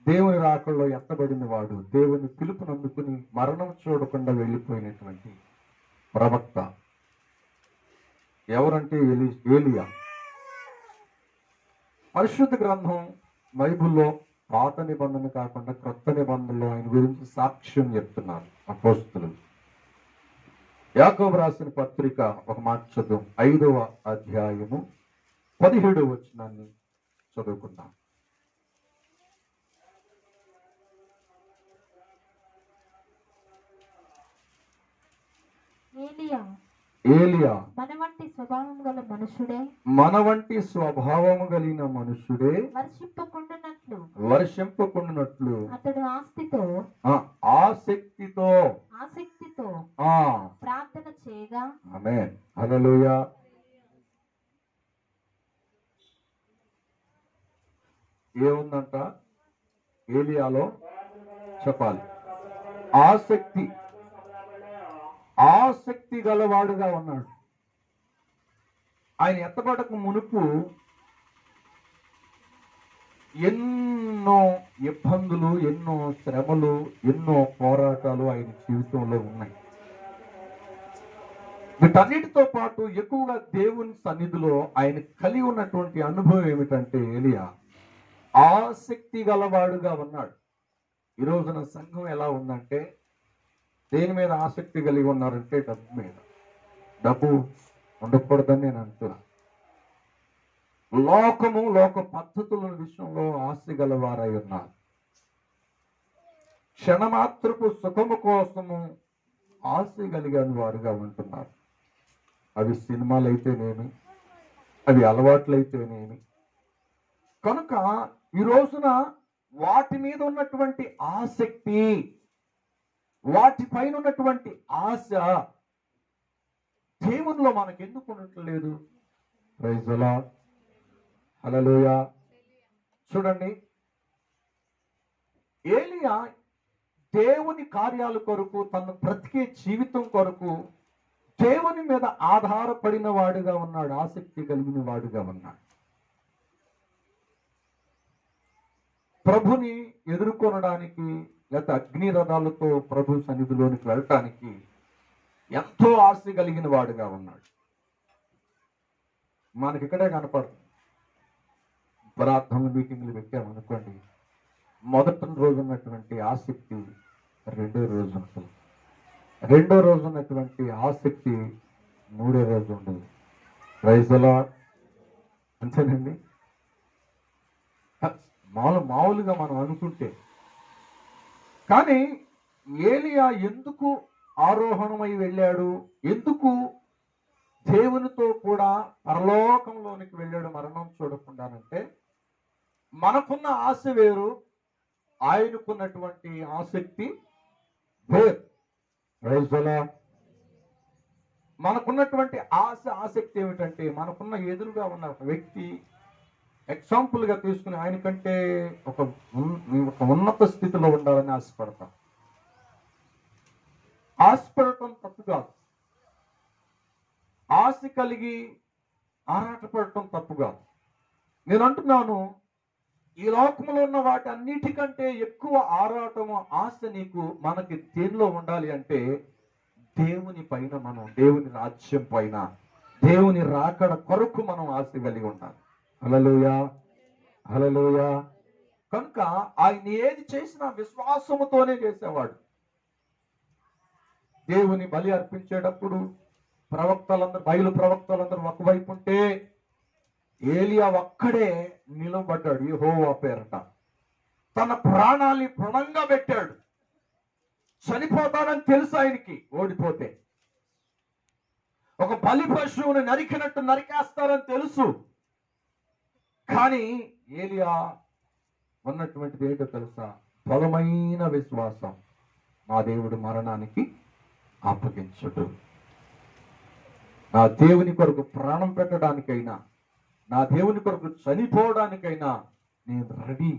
దేవుని రాకల్లో ఎత్తబడిన వాడు, దేవుని పిలుపును అందుకుని మరణం చూడకుండా వెళ్ళిపోయినటువంటి ప్రవక్త ఎవరంటే ఏలియా. పరిశుద్ధ గ్రంథం బైబిల్లో పాత నిబంధన కాకుండా క్రొత్త నిబంధనలో ఆయన గురించి సాక్ష్యం చెప్తున్నారు అపోస్తలులు. యాకోబు రాసిన పత్రిక ఒక మాట చదువు, 5వ అధ్యాయము 17వ వచనాన్ని చదువుకుందాం. ఏలియా మన వంటి స్వభావం గల మనుషుడే, మన వంటి స్వభావము కలిగిన మనుషుడే వర్షింపకుండునట్లు అతడు ఆసక్తితో ప్రార్థన చేయగా. ఆమేన్. హల్లెలూయా. ఏముందంట ఏలియాలో చెప్పాలి? ఆసక్తి గలవాడుగా ఉన్నాడు. ఆయన ఎత్తబడకు మునుపు ఎన్నో ఇబ్బందులు, ఎన్నో శ్రమలు, ఎన్నో పోరాటాలు ఆయన జీవితంలో ఉన్నాయి. వీటన్నిటితో పాటు ఎక్కువగా దేవుని సన్నిధిలో ఆయన కలిగి ఉన్నటువంటి అనుభవం ఏమిటంటే ఏలియా ఆసక్తి గలవాడుగా ఉన్నాడు. ఈ రోజున సంఘం ఎలా ఉందంటే, దేని మీద ఆసక్తి కలిగి ఉన్నారంటే డబ్బు మీద. డబ్బు ఉండకూడదని నేను అంటున్నా. లోక పద్ధతుల విషయంలో ఆస్తి గలవారై ఉన్నారు. క్షణమాత్రపు సుఖము కోసము ఆస్తి కలిగిన వారుగా ఉంటున్నారు. అవి సినిమాలు అయితేనేమి, అవి అలవాట్లయితేనేమి. కనుక ఈ రోజున వాటి మీద ఉన్నటువంటి ఆసక్తి, వాటిపైన ఉన్నటువంటి ఆశ దేవునిలో మనకు ఎందుకు ఉండట్లేదు? Praise the lord. హల్లెలూయా. చూడండి, ఏలియా దేవుని కార్యాల కొరకు, తన బ్రతికే జీవితం కొరకు దేవుని మీద ఆధారపడిన వాడుగా ఉన్నాడు, ఆసక్తి కలిగిన వాడుగా ఉన్నాడు. ప్రభుని ఎదుర్కొనడానికి, లేకపోతే అగ్ని రథాలతో ప్రభు సన్నిధిలోనికి వెళ్ళటానికి ఎంతో ఆశ కలిగిన వాడుగా ఉన్నాడు. మనకి ఇక్కడే కనపడుతుంది. ప్రార్థనలు, మీటింగ్లు పెట్టామనుకోండి, మొదటి రోజు ఉన్నటువంటి ఆసక్తి రెండో రోజు ఉంటుంది, రెండో రోజు ఉన్నటువంటి ఆసక్తి మూడో రోజు ఉండదు. Praise the Lord. అంతేనండి. మామూలుగా మనం అనుకుంటే, కానీ ఏలియా ఎందుకు ఆరోహణమై వెళ్ళాడు, ఎందుకు దేవునితో కూడా పరలోకంలోనికి వెళ్ళాడు మరణం చూడకుండానంటే, మనకున్న ఆశ వేరు, ఆయనకున్నటువంటి ఆసక్తి వేరు. Praise the Lord. మనకున్నటువంటి ఆసక్తి ఏమిటంటే, మనకున్న ఎదురుగా ఉన్న ఒక వ్యక్తి ఎగ్జాంపుల్ గా తీసుకుని ఆయన కంటే ఒక ఉన్నత స్థితిలో ఉండాలని ఆశపడతాం. ఆశపడటం తప్పు కాదు, ఆశ కలిగి ఆరాటపడటం తప్పు కాదు. నేను అంటున్నాను, ఈ లోకంలో ఉన్న వాటి అన్నిటికంటే ఎక్కువ ఆరాటము, ఆశ మనకి దేనిలో ఉండాలి అంటే దేవుని పైన, మనం దేవుని రాజ్యం పైన, దేవుని రాకడ కొరకు మనం ఆశ కలిగి ఉండాలి. హల్లెలూయా, హల్లెలూయా. కనుక ఆయన ఏది చేసినా విశ్వాసముతోనే చేసేవాడు. దేవుని బలి అర్పించేటప్పుడు బయలు ప్రవక్తలందరూ ఒకవైపు ఉంటే ఏలియా ఒక్కడే నిలబడ్డాడు యెహోవా పేరట. తన ప్రాణాన్ని పణంగా పెట్టాడు. చనిపోతానని తెలుసు ఆయనకి, ఓడిపోతే ఒక బలి పశువుని నరికినట్టు నరికేస్తారని తెలుసు. కానీ ఏలియా ఉన్నటువంటిది ఏంటో తెలుసా? బలమైన విశ్వాసం. నా దేవుడు మరణానికి అప్పగించుడు. నా దేవుని కొరకు ప్రాణం పెట్టడానికైనా, నా దేవుని కొరకు చనిపోవడానికైనా నేను రెడీ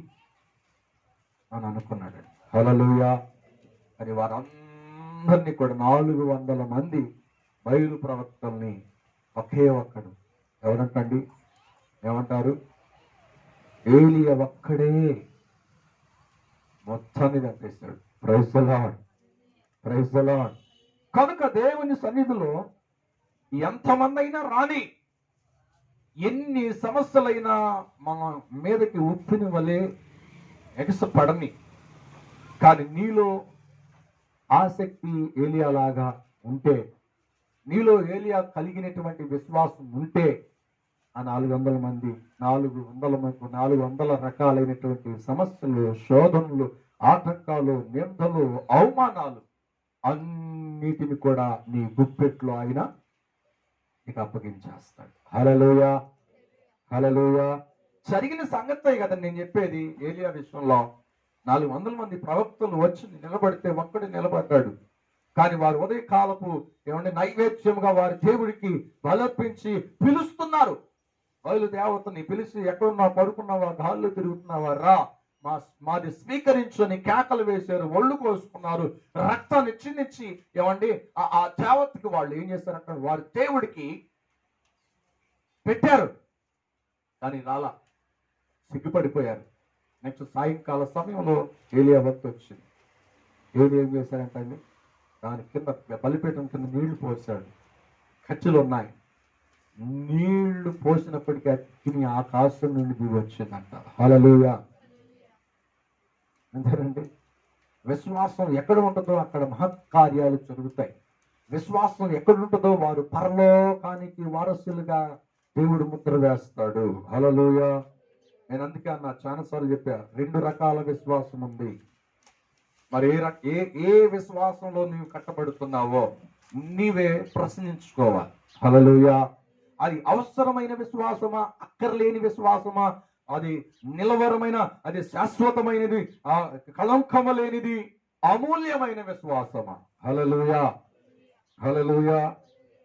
అని అనుకున్నాడు. హల్లెలూయా. అని వారందరినీ కూడా 400 మంది బయలు ప్రవక్తల్ని ఒకే ఒక్కడు, ఎవరంటండి, ఏమంటారు? ఏలియా ఒక్కడే మొత్తాన్ని చంపేశాడు. Praise the lord, praise the Lord. కనుక దేవుని సన్నిధిలో ఎంతమంది అయినా రాని, ఎన్ని సమస్యలైనా మన మీదకి ఉప్పిన వలె ఎగసపడని, కానీ నీలో ఆసక్తి ఏలియాలాగా ఉంటే, నీలో ఏలియా కలిగినటువంటి విశ్వాసం ఉంటే, ఆ 400 రకాలైనటువంటి సమస్యలు, శోధనలు, ఆటంకాలు, నిందలు, అవమానాలు అన్నిటిని కూడా నీ గుప్పెట్లో ఆయన నీకు అప్పగించేస్తాడు. హల్లెలూయా, హల్లెలూయా. జరిగిన సంగతే కదా నేను చెప్పేది. ఏలియా విషయంలో 400 మంది ప్రవక్తలు వచ్చి నిలబడితే ఒక్కడే నిలబడ్డాడు. కానీ వారు ఉదయకాలపు నైవేద్యముగా వారి దేవుడికి బలర్పించి పిలుస్తున్నారు. బయలు దేవతని పిలిచి, ఎక్కడున్నా, పడుకున్నావా, గాల్లో తిరుగుతున్నావా, రా, మాది స్వీకరించుని కేకలు వేశారు, ఒళ్ళు కోసుకున్నారు, రక్తాన్ని చిందించి ఆ దేవతకి వాళ్ళు ఏం చేశారంటే వారి దేవుడికి పెట్టారు. కానీ రాలా, సిగ్గుపడిపోయారు. నెక్స్ట్ సాయంకాల సమయంలో ఏలియా భక్తి వచ్చింది. ఏలియా ఏం చేశారంటండి, దాని కింద బలిపీఠం కింద నీళ్లు పోసాడు. ఖర్చులు ఉన్నాయి. నీళ్లు పోసినప్పటికీ అగ్ని ఆకాశం నుండి దిగి వచ్చిందంట. హల్లెలూయా. అంతేనండి. విశ్వాసం ఎక్కడ ఉంటుందో అక్కడ మహత్కార్యాలు జరుగుతాయి. విశ్వాసం ఎక్కడ ఉంటుందో వారు పరలోకానికి వారసులుగా దేవుడు ముద్ర వేస్తాడు. హల్లెలూయా. నేను అందుకే అన్న, చాలాసార్లు చెప్పా, 2 రకాల విశ్వాసం ఉంది. మరి ఏ విశ్వాసంలో నీవు కట్టబడుతున్నావో నీవే ప్రశ్నించుకోవాలి. హల్లెలూయా. అది అవసరమైన విశ్వాసమా, అక్కర్లేని విశ్వాసమా, అది నిలవరమైన, అది శాశ్వతమైనది, కళంకము లేనిది, అమూల్యమైన విశ్వాసమా? హల్లెలూయా, హల్లెలూయా.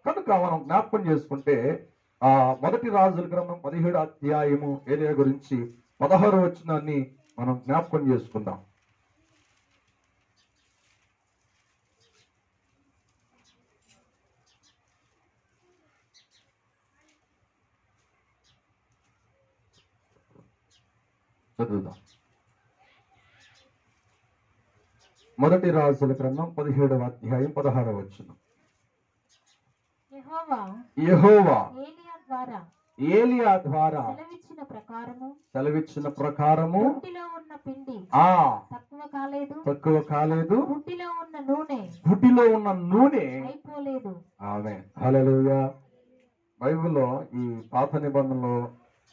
కనుక మనం జ్ఞాపకం చేసుకుంటే మొదటి రాజుల గ్రంథం 17వ అధ్యాయము ఏలియా గురించి 16వ వచనాన్ని మనం జ్ఞాపకం చేసుకుందాం. చదువుదాం. మొదటి రాజుల గ్రంథం 17వ అధ్యాయం 16వ వచనం. యెహోవా ఏలియా ద్వారా సెలవిచ్చిన ప్రకారము బుట్టిలో ఉన్న పిండి తక్కువ కాలేదు, బుట్టిలో ఉన్న నూనె అయిపోలేదు. ఆమేన్, హల్లెలూయా. బైబిల్లో ఈ పాత నిబంధనలో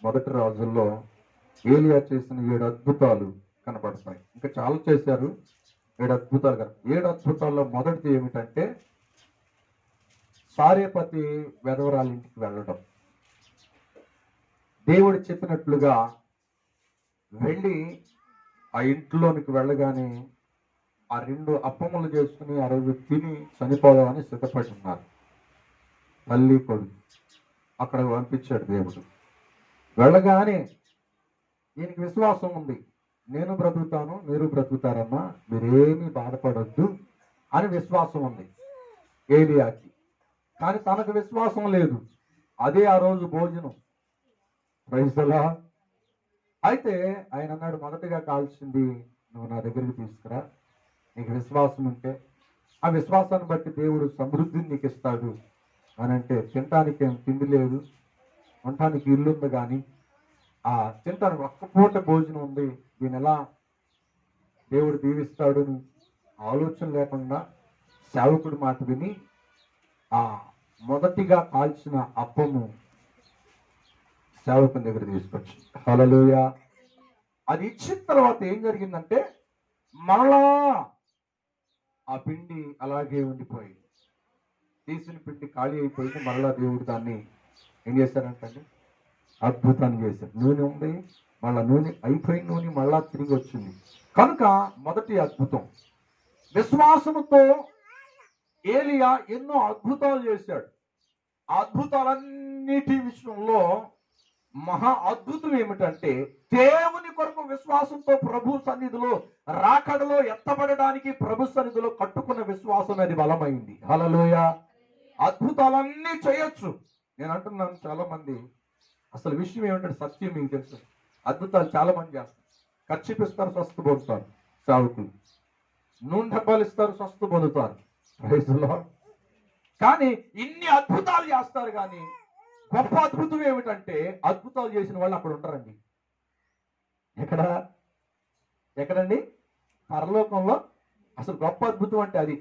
మొదటి రాజుల్లో ఏలియా చేసిన 7 అద్భుతాలు కనపడతాయి. ఇంకా చాలా చేశారు, 7 అద్భుతాలు కదా. 7 అద్భుతాల్లో మొదటిది ఏమిటంటే సారేపతి వెధవరాలి ఇంటికి వెళ్ళడం. దేవుడు చెప్పినట్లుగా వెళ్ళి ఆ ఇంట్లోనికి వెళ్ళగానే ఆ 2 అప్పములు చేసుకుని ఆ రోజు తిని చనిపోదామని సిద్ధపడి ఉన్నారు. తల్లి కొడుకు అక్కడ పంపించాడు దేవుడు. వెళ్ళగానే ఈయనకి విశ్వాసం ఉంది, నేను బ్రతుకుతాను, మీరు బ్రతుకుతారమ్మా, మీరేమీ బాధపడొద్దు అని విశ్వాసం ఉంది ఏలియాకి. కానీ తనకు విశ్వాసం లేదు. అదే ఆ రోజు భోజనం. Praise the Lord. అయితే ఆయన అన్నాడు, మొదటగా కాల్చింది నువ్వు నా దగ్గరికి తీసుకురా, నీకు విశ్వాసం ఉంటే ఆ విశ్వాసాన్ని బట్టి దేవుడు సమృద్ధిని నీకు ఇస్తాడు అని అంటే, తినటానికి ఏం తిండి లేదు, ఉండటానికి ఇల్లు ఉంది, కానీ ఆ తినటానికి ఒక్క పూట భోజనం ఉంది, దీని ఎలా దేవుడు దీవిస్తాడు ఆలోచన లేకుండా సేవకుడి మాట విని ఆ మొదటిగా కాల్చిన అప్పము సేవకుని దగ్గర తీసుకొచ్చి, హల్లెలూయా, అది ఇచ్చిన తర్వాత ఏం జరిగిందంటే మరలా ఆ పిండి అలాగే ఉండిపోయింది. తీసిన పిండి ఖాళీ అయిపోయింది. మరలా దేవుడు దాన్ని ఏం చేశారంటే అద్భుతాన్ని చేశారు. నూనె ఉంది, మళ్ళా నూనె అయిపోయిన నూనె మళ్ళా తిరిగి వచ్చింది. కనుక మొదటి అద్భుతం, విశ్వాసముతో ఏలియా ఎన్నో అద్భుతాలు చేశాడు. ఆ అద్భుతాలన్నిటి విషయంలో మహా అద్భుతం ఏమిటంటే, దేవుని కొరకు విశ్వాసంతో ప్రభు సన్నిధిలో రాకడలో ఎత్తబడడానికి ప్రభు సన్నిధిలో కట్టుకున్న విశ్వాసం అది బలమైంది. హల్లెలూయా. అద్భుతాలన్నీ చేయొచ్చు. నేను అంటున్నాను, చాలా మంది అసలు విషయం ఏమిటంటే, సత్యం మీకు తెలుసు, అద్భుతాలు చాలా మంది చేస్తారు. ఖర్చు ఇస్తారు, స్వస్థ పొందుతారు సావుకులు, నూనె డబ్బాలు ఇస్తారు, స్వస్థ పొందుతారు. Praise the Lord. కానీ ఇన్ని అద్భుతాలు చేస్తారు, కానీ గొప్ప అద్భుతం ఏమిటంటే, అద్భుతాలు చేసిన వాళ్ళు అక్కడ ఉంటారండి. ఎక్కడండి? పరలోకంలో. అసలు గొప్ప అద్భుతం అంటే అది.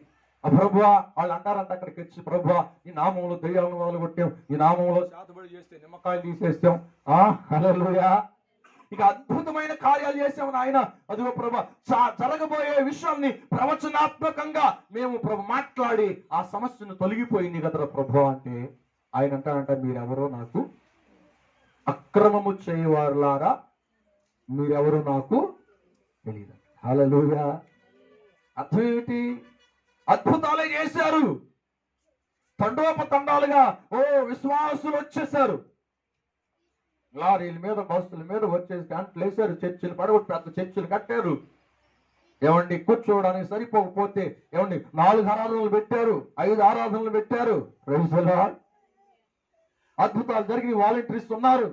ఆ ప్రభువా, వాళ్ళు అంటారంట అక్కడికి వచ్చి, ప్రభువా ఈ నామంలో దెయ్యాలను మొదలుకొట్టాం, ఈ నామంలో శాతబడి చేస్తే నిమ్మకాయలు తీసేస్తాం, హల్లెలూయా, ఇక అద్భుతమైన కార్యాలు చేసాము నాయన, అదిగో ప్రభు జరగబోయే విషయాల్ని ప్రవచనాత్మకంగా మేము ప్రభు మాట్లాడి ఆ సమస్యను తొలగిపోయింది కదరా ప్రభు అంటే, ఆయన అంటారంట, మీరెవరో నాకు అక్రమము చేయవారులారా, మీరెవరో నాకు తెలియదు. హల్లెలూయా. అర్థం ఏమిటి? అద్భుతాలే చేశారు, తండోపతండాలుగా విశ్వాసులు వచ్చేసారు, లారీల మీద బస్సుల మీద వచ్చేసి క్యాంట్లు వేశారు, చర్చిలు పడగొట్టి పెద్ద చర్చిలు కట్టారు. ఏమండి, కూర్చోవడానికి సరిపోకపోతే ఏమండి 4 ఆరాధనలు పెట్టారు, 5 ఆరాధనలు పెట్టారు. Praise the Lord. అద్భుతాలు జరిగి వాలంటీర్స్ ఉన్నారు.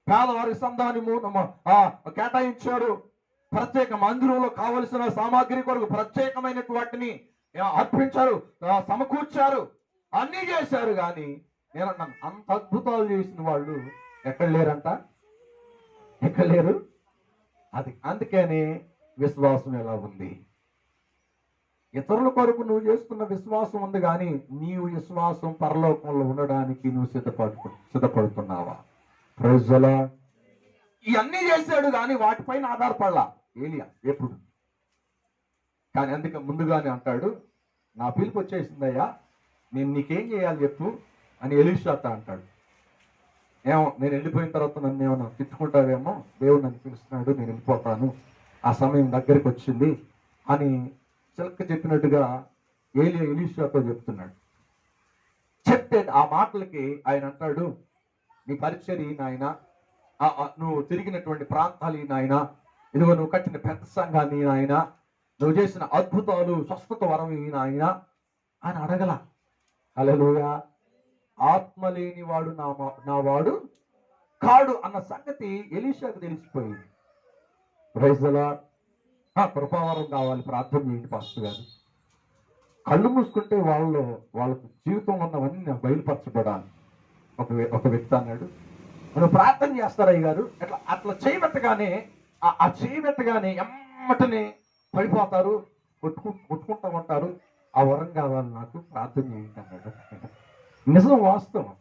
పేదవారికి సంధాని కేటాయించారు. ప్రత్యేక మందిరంలో కావలసిన సామాగ్రి కొరకు ప్రత్యేకమైనటువంటి వాటిని అర్పించారు, సమకూర్చారు, అన్నీ చేశారు. కానీ నేనన్నాను, అంత అద్భుతాలు చేసిన వాళ్ళు ఎక్కడ లేరంట, ఎక్కడ లేరు. అది అందుకని విశ్వాసం ఎలా ఉంది? ఇతరుల కొరకు నువ్వు చేస్తున్న విశ్వాసం ఉంది, కానీ నీవు విశ్వాసం పరలోకంలో ఉండడానికి నువ్వు సిద్ధపడుతున్నావా? Praise the lord. ఇవన్నీ చేశాడు, కానీ వాటిపైన ఆధారపడలా ఏలియా ఎప్పుడు. కానీ అందుకే ముందుగానే అంటాడు, నా పిలుపు వచ్చేసిందయ్యా, నేను నీకేం చేయాలి చెప్పు అని ఎలీషాతో అంటాడు. ఏమో నేను వెళ్ళిపోయిన తర్వాత నన్ను ఏమన్నా తిట్టుకుంటావేమో, దేవుడు నన్ను పిలుస్తున్నాడు, నేను వెళ్ళిపోతాను, ఆ సమయం దగ్గరికి వచ్చింది అని చిలక చెప్పినట్టుగా ఏలియా ఎలీషాతో చెప్తున్నాడు. చెప్తే ఆ మాటలకి ఆయన అంటాడు, నీ పరిచర్య నాయన, నువ్వు తిరిగినటువంటి ప్రాంతాలు నాయన, ఇదిగో నువ్వు కట్టిన పెద్ద సంఘాన్ని నాయన, నువ్వు చేసిన అద్భుతాలు స్వస్థత వరం నాయన అని అడగల. హల్లెలూయా. ఆత్మ లేని వాడు నా వాడు కాడు అన్న సంగతి ఎలీషాకు తెలిసిపోయింది. Praise the lord. కృపావరం కావాలి, ప్రార్థన చేయండి పాస్టర్ గారు. కళ్ళు మూసుకుంటే వాళ్ళకు జీవితంలో ఉన్నవన్నీ నాకు బయలుపరచబడాలి. ఒక వ్యక్తి అన్నాడు, మనం ప్రార్థన చేస్తారయ్య గారు, అట్లా చేయబెట్టగానే ఆ చేయబెట్టగానే ఎమ్మటనే పడిపోతారు, కొట్టుకుంటూ ఉంటారు, ఆ వరం కావాలి నాకు, ప్రార్థన చేయండి అన్నాడు. నిజం, వాస్తవం.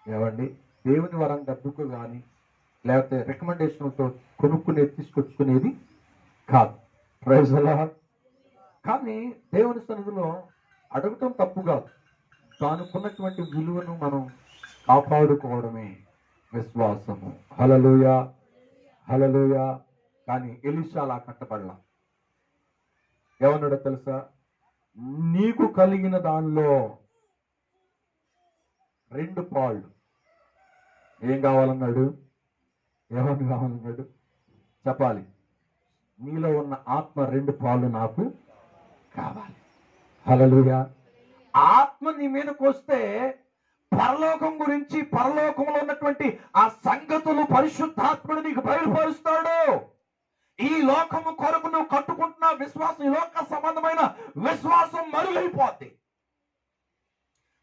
ఏమండి, దేవుని వరం డబ్బుకు కానీ లేకపోతే రికమెండేషన్తో తీసుకొచ్చుకునేది కాదు. Praise the Lord. కానీ దేవుని సన్నిధిలో అడగటం తప్పు కాదు, దానికున్నటువంటి విలువను మనం కాపాడుకోవడమే విశ్వాసము. హల్లెలూయా, హల్లెలూయా. కానీ ఎలీషా అలా కట్టబడలా. ఏమన్నాడో తెలుసా? నీకు కలిగిన దానిలో 2 పాళ్ళు. ఏం కావాలన్నాడు? ఏమని కావాలన్నాడు? చెప్పాలి. నీలో ఉన్న ఆత్మ 2 పాలు నాకు కావాలి. హల్లెలూయా. ఆత్మ నీ మీదకి వస్తే పరలోకం గురించి, పరలోకంలో ఉన్నటువంటి ఆ సంగతులు పరిశుద్ధాత్ముడు నీకు బయలుపరుస్తాడు. ఈ లోకము కొరకు నువ్వు కట్టుకుంటున్న విశ్వాసం, ఈ లోక సంబంధమైన విశ్వాసం మరుగైపోద్ది.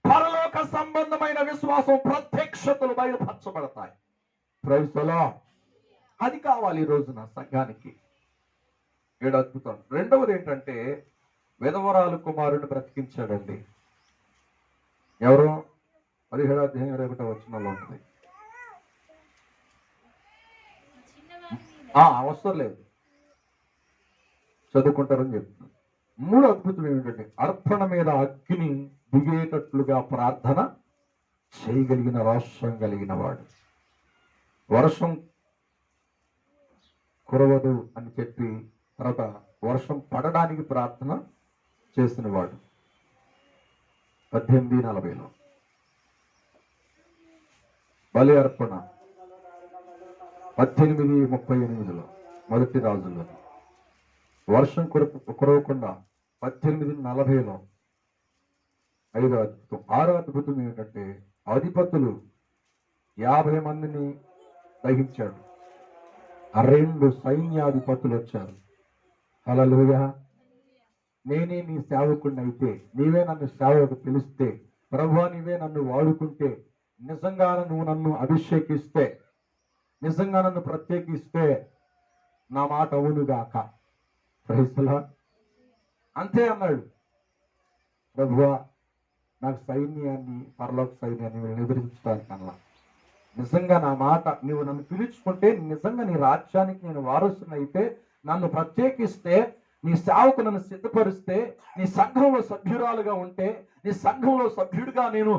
పరలోక సంబంధమైన విశ్వాసం ప్రత్యక్షతలు బయలుపరచబడతాయి. Praise the lord. అది కావాలి ఈ రోజున సంఘానికి. 7 అద్భుతం. రెండవది ఏంటంటే, విధవరాలు కుమారుని బ్రతికించాడండి. ఎవరు? 17వ అధ్యాయం 21వ వచనంలో ఉంటుంది. అవసరం లేదు, చదువుకుంటారని చెప్తున్నాను. 3 అద్భుతం ఏమిటంటే, అర్పణ మీద అగ్ని దిగేటట్లుగా ప్రార్థన చేయగలిగిన రోషం కలిగిన వాడు. వర్షం కురవదు అని చెప్పి తర్వాత వర్షం పడడానికి ప్రార్థన చేసిన వాడు. 18:40లో బలి అర్పణ. 18:38లో మొదటి రాజుల్లో వర్షం కురవకుండా 18:40లో 5వ అద్భుతం. 6వ అద్భుతం ఏమిటంటే, అధిపతులు 50 మందిని దహించాడు. 2 సైన్యాధిపతులు వచ్చారు. హల్లెలూయా. నేనే నీ సేవకుడిని అయితే, నీవే నన్ను సేవకు పిలిస్తే, ప్రభువా నీవే నన్ను వాడుకుంటే, నిజంగా నువ్వు నన్ను అభిషేకిస్తే, నిజంగా నన్ను ప్రత్యేకిస్తే నా మాట అవునుగాక. Praise the lord. అంతే అన్నాడు. ప్రభువా నాకు సైన్యాన్ని, పరలోక సైన్యాన్ని వీళ్ళని ఎదిరించడానికి అన్నా, నిజంగా నా మాట నువ్వు నన్ను పిలుచుకుంటే, నిజంగా నీ రాజ్యానికి నేను వారసునైతే, నన్ను ప్రత్యేకిస్తే, నీ సేవకు నన్ను సిద్ధపరిస్తే, నీ సంఘంలో సభ్యురాలుగా ఉంటే, నీ సంఘంలో సభ్యుడిగా నేను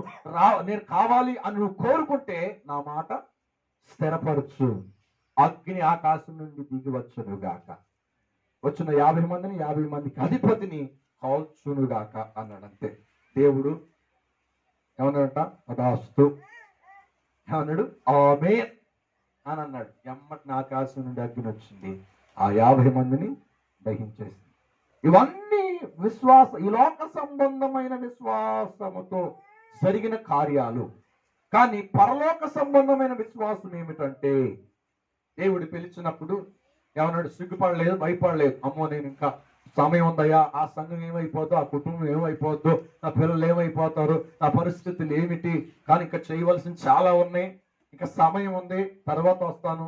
కావాలి అని నువ్వు కోరుకుంటే నా మాట స్థిరపరచు. అగ్ని ఆకాశం నుండి దిగి వచ్చునుగాక. వచ్చిన 50 మందిని 50 మందికి అధిపతిని కాల్చునుగాక అన్నాడు. అంతే. దేవుడు ఏమన్నాడంట? తదాస్తు అన్నాడు. ఆమేన్ అని అన్నాడు. ఎమ్మటిని ఆకాశం నుండి అగ్ని వచ్చింది, ఆ 50 మందిని దహించేసింది. ఇవన్నీ ఈ లోక సంబంధమైన విశ్వాసముతో జరిగిన కార్యాలు. కానీ పరలోక సంబంధమైన విశ్వాసం ఏమిటంటే, దేవుడు పిలిచినప్పుడు ఏమన్నాడు? సిగ్గుపడలేదు, భయపడలేదు. అమ్మో నేను ఇంకా సమయం ఉందయ్యా, ఆ సంఘం ఏమైపోద్దో, ఆ కుటుంబం ఏమైపోద్దో, నా పిల్లలు ఏమైపోతారు, నా పరిస్థితులు ఏమిటి, కానీ ఇంకా చేయవలసింది చాలా ఉన్నాయి, ఇంకా సమయం ఉంది, తర్వాత వస్తాను,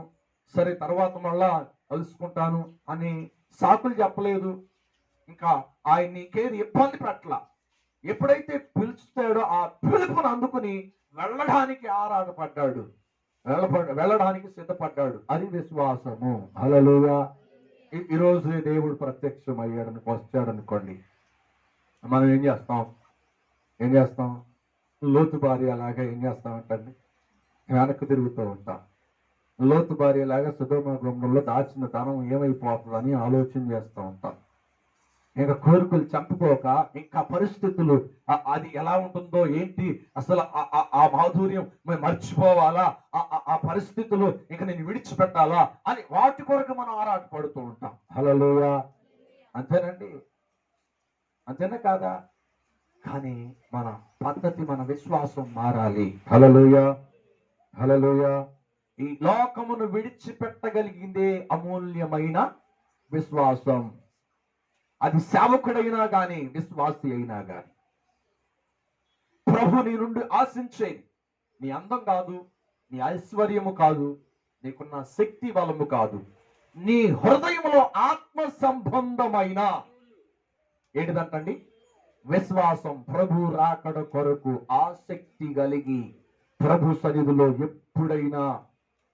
సరే తర్వాత మళ్ళా కలుసుకుంటాను అని సాకులు చెప్పలేదు. ఇంకా ఆయన ఇంకేది ఇబ్బంది పెట్టల. ఎప్పుడైతే పిలుస్తాడో ఆ పిలుపును అందుకుని వెళ్ళడానికి ఆరాటపడ్డాడు, వెళ్ళడానికి సిద్ధపడ్డాడు. అది విశ్వాసము. హల్లెలూయా. ఈరోజు దేవుడు ప్రత్యక్షం వచ్చాడనుకోండి, మనం ఏం చేస్తాం? లోతు భార్య లాగా ఏం చేస్తామంటండి? వెనక్కి తిరుగుతూ ఉంటాం. లోతు భార్య లాగా సొదొమ గొమొర్రాలో దాచిన ధనం ఏమైపోతుందని ఆలోచన చేస్తూ ఉంటాం. ఇంకా కోరికలు చంపుకోక, ఇంకా పరిస్థితులు అది ఎలా ఉంటుందో ఏంటి, అసలు ఆ మాధుర్యం మర్చిపోవాలా, ఆ పరిస్థితులు ఇంకా నేను విడిచిపెట్టాలా అని వాటి కొరకు మనం ఆరాటపడుతూ ఉంటాం. హల్లెలూయా. అంతేనండి, అంతేనా కాదా? కానీ మన పద్ధతి, మన విశ్వాసం మారాలి. హల్లెలూయా, హల్లెలూయా. ఈ లోకమును విడిచిపెట్టగలిగిందే అమూల్యమైన విశ్వాసం. అది సేవకుడైనా గాని, విశ్వాసి అయినా గాని. ప్రభు నీ నుండి ఆశించేది నీ అందం కాదు, నీ ఐశ్వర్యము కాదు, నీకున్న శక్తి బలము కాదు, నీ హృదయంలో ఆత్మ సంబంధమైన ఏంటిదంటండి? విశ్వాసం. ప్రభు రాకడ కొరకు ఆసక్తి కలిగి ప్రభు సన్నిధిలో ఎప్పుడైనా,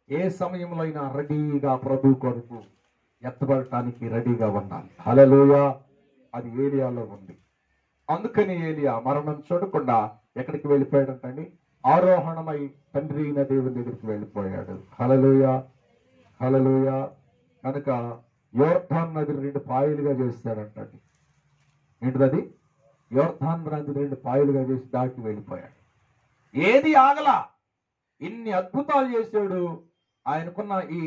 ఏ సమయంలో అయినా రెడీగా ప్రభు కొరకు ఎత్తబడటానికి రెడీగా ఉండాలి. హల్లెలూయా. అది ఏలియాలో ఉంది. అందుకని ఏలియా మరణం చూడకుండా ఎక్కడికి వెళ్ళిపోయాడంటండి? ఆరోహణమై తండ్రి అయిన దేవుని దగ్గరికి వెళ్ళిపోయాడు. హల్లెలూయా, హల్లెలూయా. కనుక యోర్దాను నదిని 2 పాయలుగా చేస్తాడంట. ఏంటిది? యోర్దాను నదిని 2 పాయలుగా చేసి దాటి వెళ్ళిపోయాడు. ఏది ఆగల, ఇన్ని అద్భుతాలు చేశాడు. ఆయనకున్న ఈ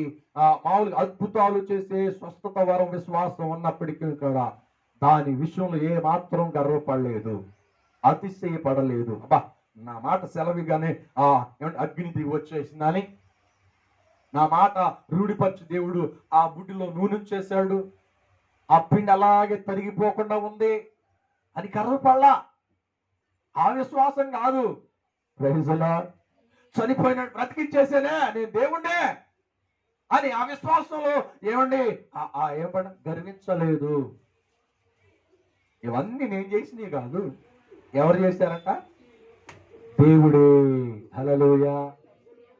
మామూలుగా అద్భుతాలు చేసే స్వస్థత వరం విశ్వాసం ఉన్నప్పటికీ కూడా దాని విషయంలో ఏ మాత్రం గర్వపడలేదు, అతిశయపడలేదు. అబ్బా, నా మాట సెలవిగానే అగ్ని దిగి వచ్చేసిందని, నా మాట రూఢిపరిచి దేవుడు ఆ బుడ్డిలో నూనె చేశాడు, ఆ పిండి అలాగే తరిగిపోకుండా ఉంది అని గర్వపడలా. ఆ విశ్వాసం కాదు. Praise lord. చనిపోయినట్టు బ్రతికించేసేనే నేను దేవుణ్ణే అని ఆ విశ్వాసంలో ఏమండి ఏమడ గర్వించలేదు. ఇవన్నీ నేను చేసినవి కాదు, ఎవరు చేశారంట? దేవుడే. హల్లెలూయా,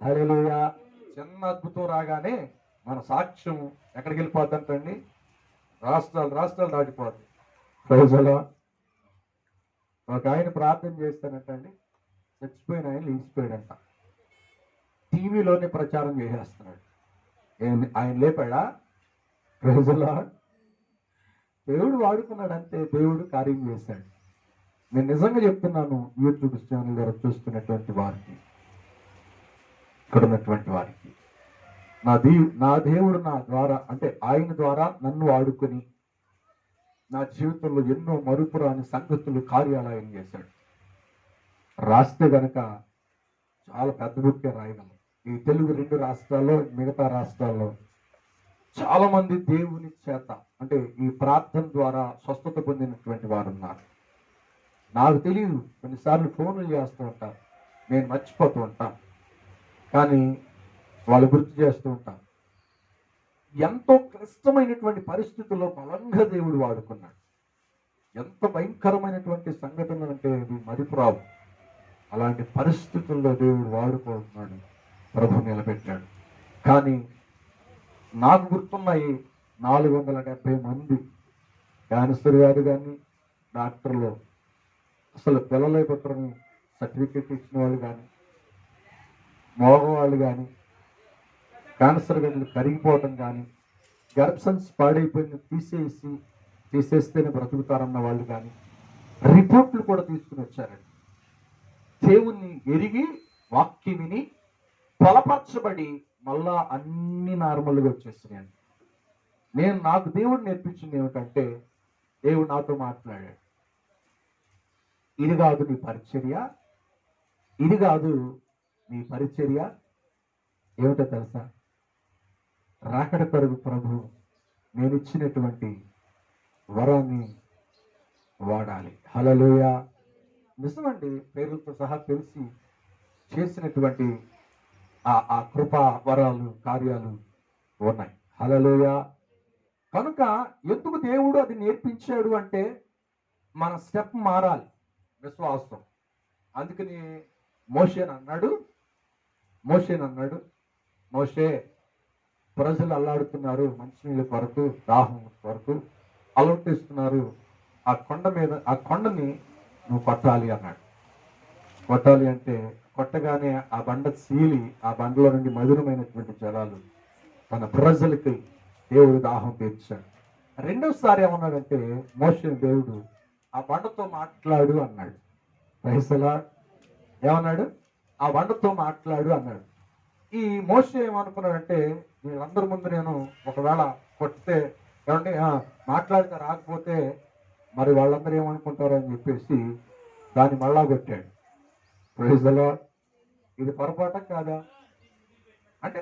హల్లెలూయా. చిన్న అద్భుతం రాగానే మన సాక్ష్యం ఎక్కడికి వెళ్ళిపోద్దంటండి? రాష్ట్రాలు దాటిపోద్ది. Praise lord. ఒక ఆయన ప్రార్థన చేస్తానంటండి, చచ్చిపోయిన ఆయన లేచిపోయాడంట. టీవీలోనే ప్రచారం చేసేస్తున్నాడు. ఆయన లేపాడా? Praise lord. దేవుడు వాడుకున్నాడు అంతే, దేవుడు కార్యం చేశాడు. నేను నిజంగా చెప్తున్నాను, యూట్యూబ్ ఛానల్ ద్వారా చూస్తున్నటువంటి వారికి, ఇక్కడ ఉన్నటువంటి వారికి, నా దేవుడు నా ద్వారా, అంటే ఆయన ద్వారా నన్ను వాడుకొని నా జీవితంలో ఎన్నో మరుపురాని సంగతులు, కార్యాలు ఆయన చేశాడు. రాస్తే గనక చాలా పెద్ద బుక్కే రాయగలం. ఈ తెలుగు 2 రాష్ట్రాల్లో, మిగతా రాష్ట్రాల్లో చాలా మంది దేవుని చేత, అంటే ఈ ప్రార్థన ద్వారా స్వస్థత పొందినటువంటి వారు ఉన్నారు. నాకు తెలియదు, కొన్నిసార్లు ఫోన్లు చేస్తూ ఉంటాను, నేను మర్చిపోతూ ఉంటాను, కానీ వాళ్ళు గుర్తు చేస్తూ ఉంటాను. ఎంతో క్లిష్టమైనటువంటి పరిస్థితుల్లో బలంగా దేవుడు వాడుకున్నాడు. ఎంత భయంకరమైనటువంటి సంఘటనలు అంటే ఇవి మరిపురావు. అలాంటి పరిస్థితుల్లో దేవుడు వాడుకుంటున్నాడు, ప్రభు నిలబెట్టాడు. కానీ నాకు గుర్తున్నాయి 470 మంది క్యాన్సర్ వ్యాధి కానీ డాక్టర్లు, అసలు పిల్లలే పుట్టరని సర్టిఫికెట్ ఇచ్చిన వాళ్ళు కానీ, మగవాళ్ళు కానీ, క్యాన్సర్ గడ్డలు కరిగిపోవటం కానీ, గర్భసంచి పాడైపోయిన తీసేస్తేనే బ్రతుకుతారన్న వాళ్ళు కానీ రిపోర్ట్లు కూడా తీసుకుని వచ్చారండి. దేవుణ్ణి ఎరిగి వాక్యం విని బలపరచబడి మళ్ళా అన్ని నార్మల్గా వచ్చేస్తున్నాయండి. నాకు దేవుడు నేర్పించింది ఏమిటంటే, దేవుడు నాతో మాట్లాడాడు, ఇది కాదు నీ పరిచర్య, ఇది కాదు నీ పరిచర్య. ఏమిటో తెలుసా? రాకడ కొరకు ప్రభు నేను ఇచ్చినటువంటి వరాన్ని వాడాలి. హల్లెలూయా. నిజమండి, పేరులతో సహా తెలిసి చేసినటువంటి ఆ కృపా వరాలు, కార్యాలు ఉన్నాయి. హల్లెలూయా. కనుక ఎందుకు దేవుడు అది నేర్పించాడు అంటే, మన స్టెప్ మారాలి, విశ్వాసం. అందుకని మోషేని అన్నాడు, మోషే ప్రజలు అల్లాడుతున్నారు, మంచినీళ్ళ కొరకు, దాహం కొరకు అలవటిస్తున్నారు, ఆ కొండని నువ్వు కొట్టాలి అన్నాడు. కొట్టాలి అంటే కొట్టగానే ఆ బండ సీలి, ఆ బండలో నుండి మధురమైనటువంటి జలాలు తన ప్రజలకి దేవుడు దాహం తీర్చాడు. రెండోసారి ఏమన్నాడంటే, మోషే దేవుడు ఆ బండతో మాట్లాడు అన్నాడు. Praise Lord. ఏమన్నాడు? ఆ బండతో మాట్లాడు అన్నాడు. ఈ మోషే ఏమనుకున్నాడంటే, వీళ్ళందరి ముందు నేను ఒకవేళ కొడితే, ఏమంటే మాట్లాడితే రాకపోతే మరి వాళ్ళందరూ ఏమనుకుంటారు అని చెప్పేసి దాన్ని మళ్ళా కొట్టాడు. Praise Lord. ఇది పొరపాట కాదా? అంటే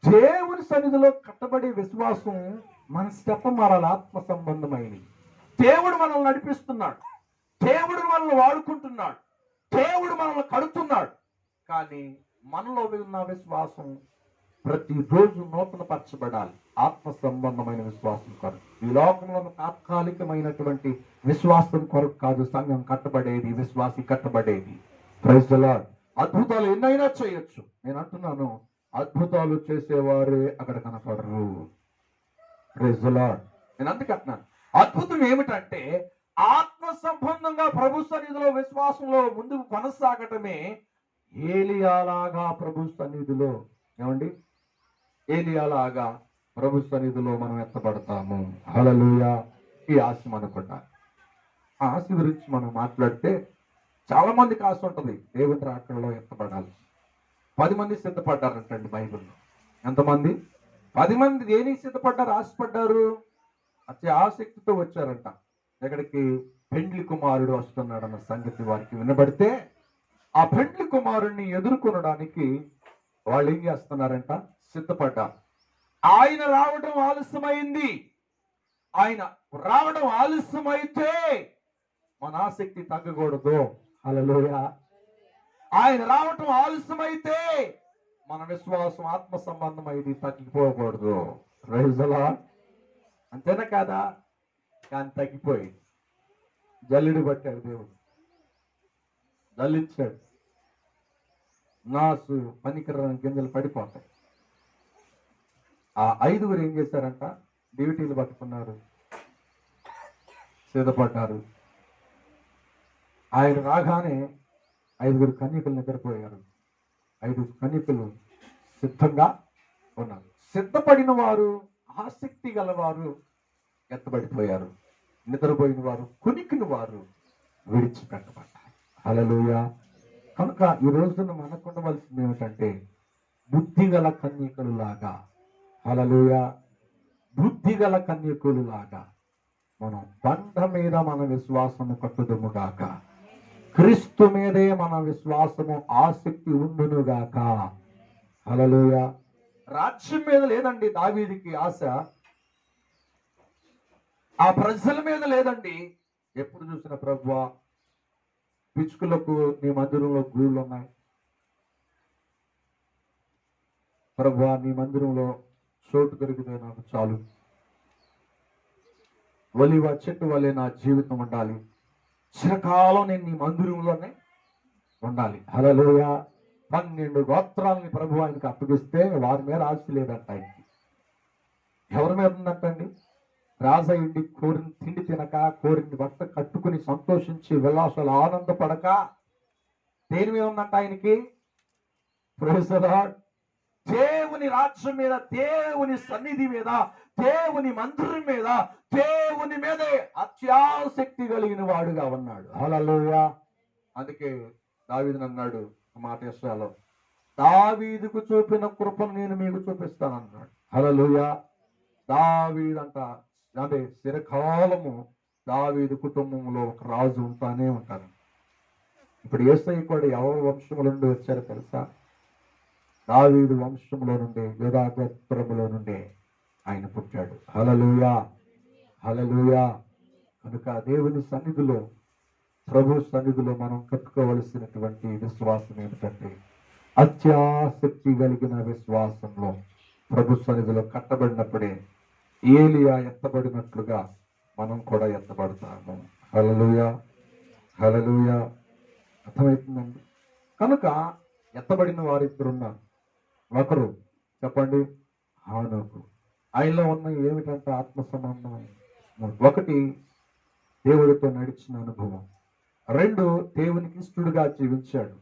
దేవుని సన్నిధిలో కట్టబడే విశ్వాసం మన స్టెప్ మారాలి, ఆత్మ సంబంధమైనది. దేవుడు మనల్ని నడిపిస్తున్నాడు, దేవుడు మనల్ని వాడుకుంటున్నాడు, దేవుడు మనల్ని కడుతున్నాడు. కానీ మనలో ఉన్న విశ్వాసం ప్రతిరోజు నూతన పరచబడాలి, ఆత్మ సంబంధమైన విశ్వాసం కొరకు. ఈ లోకంలో తాత్కాలికమైనటువంటి విశ్వాసం కొరకు కాదు సంఘం కట్టబడేది, విశ్వాసి కట్టబడేది. Praise the Lord. అద్భుతాలు ఎన్నైనా చేయొచ్చు. నేను అంటున్నాను, అద్భుతాలు చేసేవారే అక్కడ కనపడరు. Praise the lord. నేను అందుకే అంటున్నాను, అద్భుతం ఏమిటంటే ఆత్మ సంబంధంగా ప్రభు సన్నిధిలో విశ్వాసంలో ముందుకు కొనసాగటమే ఏలియాలాగా ప్రభు సన్నిధిలో, ఏమండి, ఏలియాలాగా ప్రభు సన్నిధిలో మనం ఎత్తబడతాము. హల్లెలూయా. ఈ ఆశ మనకుంట. ఆ ఆశ గురించి మనం మాట్లాడితే చాలా మందికి ఆశ ఉంటుంది దేవుని రాకడలో ఎత్తబడాలి. 10 మంది సిద్ధపడ్డారంటండి బైబిల్లో. ఎంతమంది? 10 మంది దేనికి సిద్ధపడ్డారు? ఆశపడ్డారు. అతి ఆసక్తితో వచ్చారంట. ఎక్కడికి? పెండ్లి కుమారుడు వస్తున్నాడన్న సంగతి వారికి వినబడితే ఆ పెండ్లి కుమారుణ్ణి ఎదుర్కొనడానికి వాళ్ళు ఏం చేస్తున్నారంట? సిద్ధపడ్డారు. ఆయన రావడం ఆలస్యమైంది. ఆయన రావడం ఆలస్యమైతే మన ఆసక్తి తగ్గకూడదు. హల్లెలూయా. ఆయన రావటం ఆలస్యమైతే మన విశ్వాసం ఆత్మ సంబంధమైంది తగ్గిపోకూడదు. Praise the lord. అంతేనా కాదా? కానీ తగ్గిపోయి జల్లుడు పట్టాడు దేవుడు, జల్లించాడు. నాసు పనికిరాని గింజలు పడిపోతాయి. ఆ 5గురు ఏం చేశారంట? డ్యూటీలు పట్టుకున్నారు, సిద్ధపడ్డారు. ఆయన రాగానే 5గురు కన్యకులు నిద్రపోయారు. 5 కన్యకులు సిద్ధంగా ఉన్నారు. సిద్ధపడిన వారు, ఆసక్తి గలవారు ఎత్తబడిపోయారు. నిద్రపోయిన వారు, కునికిన వారు విడిచిపెట్టబడ్డారు. హల్లెలూయా. కనుక ఈ రోజున మనకు ఉండవలసింది ఏమిటంటే బుద్ధిగల కన్యకులు లాగా, హల్లెలూయా, బుద్ధిగల కన్యకులు లాగా మనం బండ మీద మన విశ్వాసము కట్టుదుముగాక, క్రీస్తు మీదే మన విశ్వాసము ఆసక్తి ఉండునుగాక. హల్లెలూయా. రాజ్యం మీద లేదండి దావీదుకి ఆశ, ఆ ప్రజల మీద లేదండి. ఎప్పుడు చూసిన ప్రభువా, పిచ్చుకలకు నీ మందిరంలో గూళ్ళు ఉన్నాయి, ప్రభువా నీ మందిరంలో చోటు దొరికితే నాకు చాలు, ఒలివ చెట్టు వలె నా జీవితం ఉండాలి, చిరకాలం నేను నీ మందిరంలోనే ఉండాలి. హల్లెలూయా. 12 గోత్రాలని ప్రభు ఆయనకి అప్పగిస్తే వారి మీద ఆశ లేదంట ఆయనకి. ఎవరి మీద ఉందంటండి? రాజయ్యుండి కోరిన తిండి తినక, కోరిన బట్ట కట్టుకుని సంతోషించి విలాసాలు ఆనందపడక దేని మీద ఉందంట ఆయనకి? Praise the Lord. దేవుని రాజ్యం మీద, దేవుని సన్నిధి మీద, దేవుని మందిరం మీద, దేవుని మీదే అత్యాసక్తి కలిగిన వాడుగా ఉన్నాడు. హల్లెలూయా. అందుకే దావీదు అన్నాడు మాట యెషయాలో, దావీదుకు చూపిన కృపను నేను మీకు చూపిస్తాను అన్నాడు. హల్లెలూయా. దావీదంట అదే చిరకాలము దావీదు కుటుంబంలో ఒక రాజు ఉంటానే ఉంటారు. ఇప్పుడు యేసయ్య కూడా ఎవరి వంశముల నుండి వచ్చారో తెలుసా? దావీదు వంశంలో నుండి, యూదా గోత్రములో నుండి ఆయన పుట్టాడు. హల్లెలూయా. హల్లెలూయా. కనుక దేవుని సన్నిధిలో, ప్రభు సన్నిధిలో మనం కట్టుకోవలసినటువంటి విశ్వాసం ఏమిటంటే అత్యాసక్తి కలిగిన విశ్వాసంలో ప్రభు సన్నిధిలో కట్టబడినప్పుడే ఏలియా ఎత్తబడినట్లుగా మనం కూడా ఎత్తబడతాము. హల్లెలూయా. హల్లెలూయా. అర్థమవుతుందండి. కనుక ఎత్తబడిన వారిద్దరున్నారు. ఒకరు చెప్పండి, హానోకు. ఆయనలో ఉన్న ఏమిటంటే ఆత్మ సంబంధం. ఒకటి దేవుడితో నడిచిన అనుభవం. 2 దేవునికి ఇష్టడుగా జీవించాడు.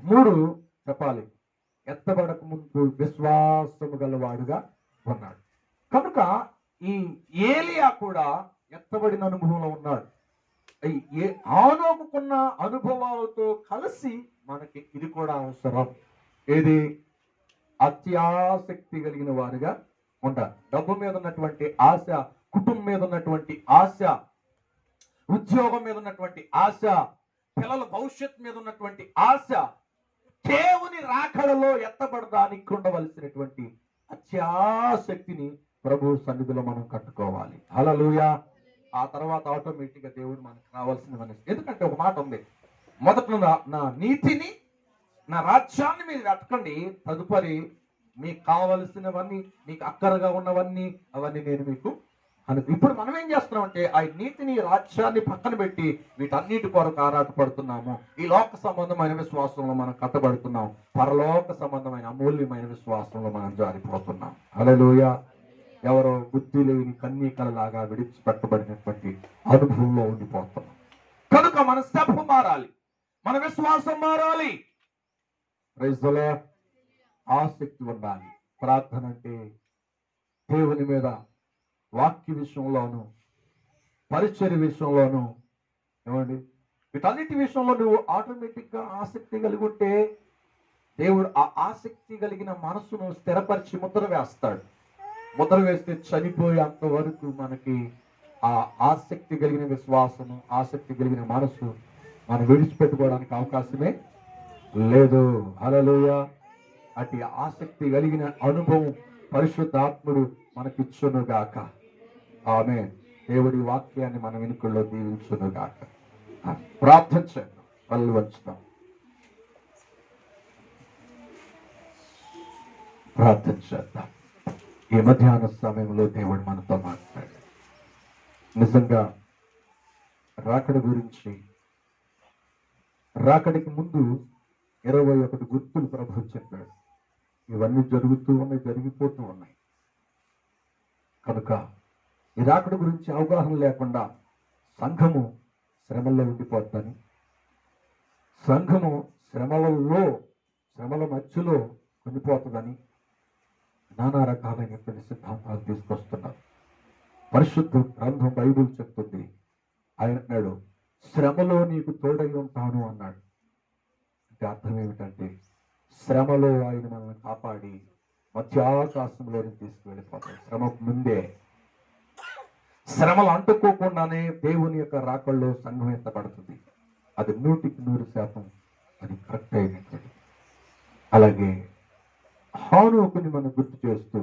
3 చెప్పాలి, ఎత్తబడక ముందు విశ్వాసము గలవాడుగా ఉన్నాడు. కనుక ఈ ఏలియా కూడా ఎత్తబడిన అనుభవంలో ఉన్నాడు. హానోకున్న అనుభవాలతో కలిసి మనకి ఇది కూడా అవసరం. ఏది? అత్యాసక్తి కలిగిన వారుగా ఉంటారు. డబ్బు మీద ఉన్నటువంటి ఆశ, కుటుంబం మీద ఉన్నటువంటి ఆశ, ఉద్యోగం మీద ఉన్నటువంటి ఆశ, పిల్లల భవిష్యత్తు మీద ఉన్నటువంటి ఆశ, దేవుని రాకడలో ఎత్తబడడానికి ఉండవలసినటువంటి అత్యాసక్తిని ప్రభు సన్నిధిలో మనం కట్టుకోవాలి. హల్లెలూయా. ఆ తర్వాత ఆటోమేటిక్ గా దేవుడు మనకు రావాల్సిన, ఎందుకంటే ఒక మాట ఉంది, మొదట నా నీతిని, నా రాజ్యాన్ని మీరు వెతకండి, తదుపరి మీకు కావలసినవన్నీ, మీకు అక్కరగా ఉన్నవన్నీ అవన్నీ నేను మీకు ఇప్పుడు మనం ఏం చేస్తున్నామంటే ఆ నీతిని, రాజ్యాన్ని పక్కన పెట్టి వీటన్నిటి కొరకు ఆరాటపడుతున్నాము. ఈ లోక సంబంధమైన విశ్వాసంలో మనం కట్టబడుతున్నాం, పరలోక సంబంధమైన అమూల్యమైన విశ్వాసంలో మనం జారిపోతున్నాం. హల్లెలూయా. ఎవరో బుద్ధి లేని కన్యకలలాగా విడిచిపెట్టబడినటువంటి అనుభవంలో ఉండిపోతున్నాం. కనుక మన స్తెప్ మారాలి, మన విశ్వాసం మారాలి. Praise the Lord. ఆసక్తి ఉండాలి. ప్రార్థన అంటే దేవుని మీద వాక్య విషయంలోను, పరిచర్య విషయంలోను, ఏమండి, వీటన్నిటి విషయంలో నువ్వు ఆటోమేటిక్ గా ఆసక్తి కలిగి ఉంటే దేవుడు ఆ ఆసక్తి కలిగిన మనసును స్థిరపరిచి ముద్ర వేస్తాడు. ముద్ర వేస్తే చనిపోయేంత వరకు మనకి ఆ ఆసక్తి కలిగిన విశ్వాసము, ఆసక్తి కలిగిన మనసు మనం విడిచిపెట్టుకోవడానికి అవకాశమే లేదు. హల్లెలూయా. అటు ఆసక్తి కలిగిన అనుభవం పరిశుద్ధాత్ముడు మనకిచ్చును గాక. ఆమేన్. దేవుడి వాక్యాన్ని మన వెనుకల్లో దీవించును గాక. ప్రార్థన చేద్దాం, కళ్ళు వంచుతాం, ప్రార్థన చేద్దాం. ఈ మధ్యాహ్న సమయంలో దేవుడు మనతో మాట్లాడాడు. నిజంగా రాకడ గురించి, రాకడికి ముందు 21 గుర్తులు ప్రభువు చెప్పాడు. ఇవన్నీ జరుగుతూ ఉన్నాయి, జరిగిపోతూ ఉన్నాయి. కనుక ఈ రాకడ గురించి అవగాహన లేకుండా సంఘము శ్రమల్లో ఉండిపోద్దని, సంఘము శ్రమల మధ్యలో ఉండిపోతుందని నానా రకాలైనటువంటి సిద్ధాంతాలు తీసుకొస్తున్నారు. పరిశుద్ధ గ్రంథం బైబిల్ చెప్తుంది. ఆయన అన్నాడు, శ్రమలో నీకు తోడై ఉంటాను అన్నాడు. అంటే అర్థం ఏమిటంటే శ్రమలో ఆయన మనల్ని కాపాడి మధ్యాకాశంలోని తీసుకువెళ్ళిపోతాడు. శ్రమకు ముందే, శ్రమలు అంటుకోకుండానే దేవుని యొక్క రాకల్లో సంఘం ఎత్తపడుతుంది. అది 100% అది కరెక్ట్ అయినటువంటి. అలాగే హానోకుని మనం గుర్తు చేస్తూ,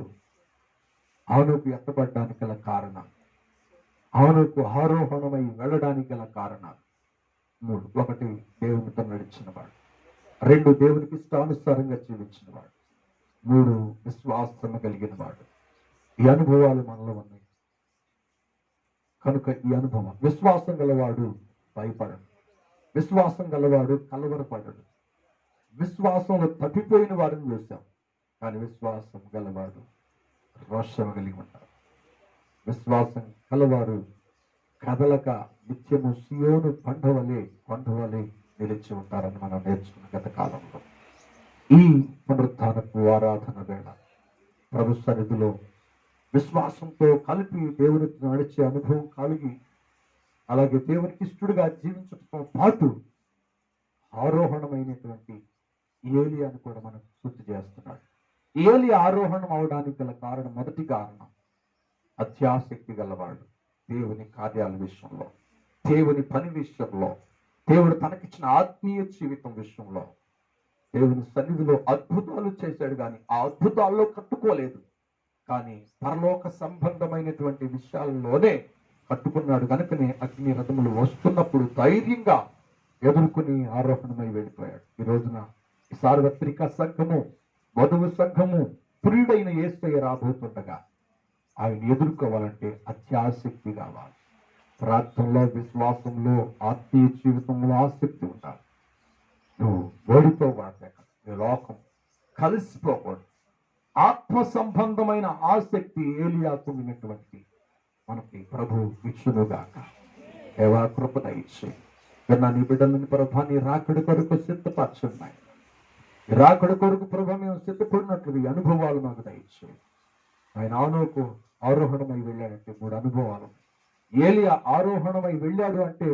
హానోకు ఎత్తబడడానికి గల కారణం, హానోకు ఆరోహణమై వెళ్ళడానికి గల కారణాలు 3. 1, దేవునితో నడిచిన వాడు. 2, దేవునికి ఇష్టానుసారంగా జీవించిన వాడు. 3, విశ్వాసం కలిగిన వాడు. ఈ అనుభవాలు మనలో ఉన్నాయి. కనుక ఈ అనుభవం, విశ్వాసం గలవాడు భయపడడు, విశ్వాసం గలవాడు కలవరపడడు. విశ్వాసంలో తప్పిపోయిన వారిని చూశాం, కానీ విశ్వాసం గలవాడు రోషం కలిగి ఉంటారు. విశ్వాసం కలవారు కదలక నిత్యము సియోను కొండవలే నిలిచి ఉంటారని మనం నేర్చుకున్న గత కాలంలో. ఈ పునరుత్థానపు ఆరాధన వేళ ప్రభు సన్నిధిలో విశ్వాసంతో కలిపి దేవునికి నడిచే అనుభవం కలిగి, అలాగే దేవునికి ఇష్టడుగా జీవించడంతో పాటు ఆరోహణమైనటువంటి ఏలియాను కూడా మనం గుర్తు చేస్తున్నాడు. ఏలియా ఆరోహణం అవడానికి గల కారణం, మొదటి కారణం అత్యాసక్తి గలవాడు దేవుని కార్యాల విషయంలో, దేవుని పని విషయంలో, దేవుడు తనకిచ్చిన ఆత్మీయ జీవితం విషయంలో. దేవుని సన్నిధిలో అద్భుతాలు చేశాడు, కానీ ఆ అద్భుతాల్లో కట్టుకోలేదు. కానీ పరలోక సంబంధమైనటువంటి విషయాల్లోనే కట్టుకున్నాడు. కనుకనే అగ్ని రథములు వస్తున్నప్పుడు ధైర్యంగా ఎదుర్కొని ఆరోహణమై వెళ్ళిపోయాడు. ఈ రోజున ఈ సార్వత్రిక సంఘము, వధువు సంఘము, ప్రియుడైన యేసయ్య రాబోతుండగా ఆయన ఎదుర్కోవాలంటే అత్యాసక్తి కావాలి. ప్రార్థనలో, విశ్వాసంలో, ఆత్మీయ జీవితంలో ఆసక్తి ఉండాలి. నువ్వు ఓడిపోకూడదు, నీ లోకం కలిసిపోకూడదు. ఆత్మ సంబంధమైన ఆసక్తి ఏలియాకు ఉన్నటువంటి మనకి ప్రభు ఇచ్చునుగాక. దేవా కృప దయచేయి. విన్నా నీ బిడ్డలని ప్రభా నీ రాకడి కొరకు సిద్ధపరచున్నాయి. రాకడి కొరకు ప్రభు మేము సిద్ధపడినట్లు ఈ అనుభవాలు మాకు దయచేయి. ఆయన ఆనోకు ఆరోహణమై వెళ్ళాడంటే 3 అనుభవాలు. ఏలియా ఆరోహణమై వెళ్ళాడు అంటే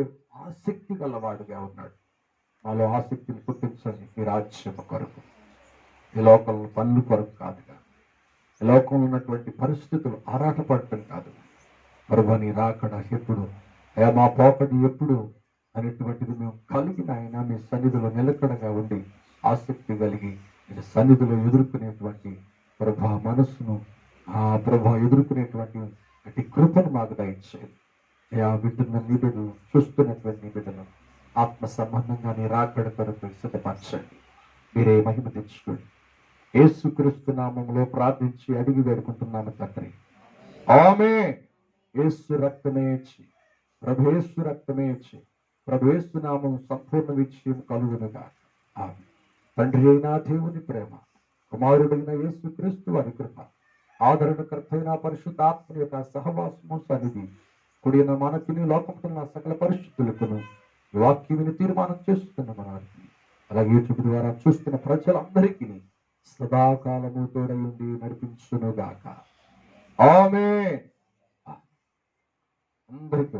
ఆసక్తి గలవాడుగా ఉన్నాడు. మాలో ఆసక్తిని పుట్టించండి ఈ రాజ్యం కొరకు, ఈ లోకంలో పనులు కొరకు కాదుగా, ఈ లోకంలో ఉన్నటువంటి పరిస్థితులు ఆరాటపడటం కాదు. ప్రభు నీ రాకడ ఎప్పుడు, మా పోకడి ఎప్పుడు అనేటువంటిది మేము కలిగిన ఆయన మీ సన్నిధిలో నిలకడగా ఉండి ఆసక్తి కలిగి మీ సన్నిధిలో ఎదుర్కొనేటువంటి ప్రభా మనస్సును, ప్రభా ఎదుర్కొనేటువంటి అటు కృపను మాకు దయచేయండి. ఆ బిడ్డను, నీ బిడ్డలు చూస్తున్నటువంటి నీ బిడ్డను ఆత్మ సంబంధంగా నీ రాకడ కొరకు సిద్ధపరచండి. మీరే మహిమ తెచ్చుకోండి. యేసుక్రీస్తు నామములో ప్రార్థించి అడిగి వేడుకుంటున్నాము తండ్రి. ఆమేన్. యేసు రక్తమే ఇచ్చి, ప్రభు యేసు రక్తమే ఇచ్చి, ప్రభు యేసు నామం సంపూర్ణ విజయం కలుగునుగా. ఆమేన్. తండ్రి అయిన దేవుని ప్రేమ, కుమారుడైన యేసుక్రీస్తు వారి కృప, ఆదరణకర్తైన పరిశుద్ధాత్మ యొక్క సహవాసము సన్నిధి కుడిన మనకిని లోకంలో సకల పరిస్థితులకును వాక్యముని తీర్మానం చేస్తున్న మనకి అలాగే యూట్యూబ్ ద్వారా చూస్తున్న ప్రజలందరికీ సదాకాలము తోడై ఉండి నడిపించునుగాక. ఆమేన్. అందరికీ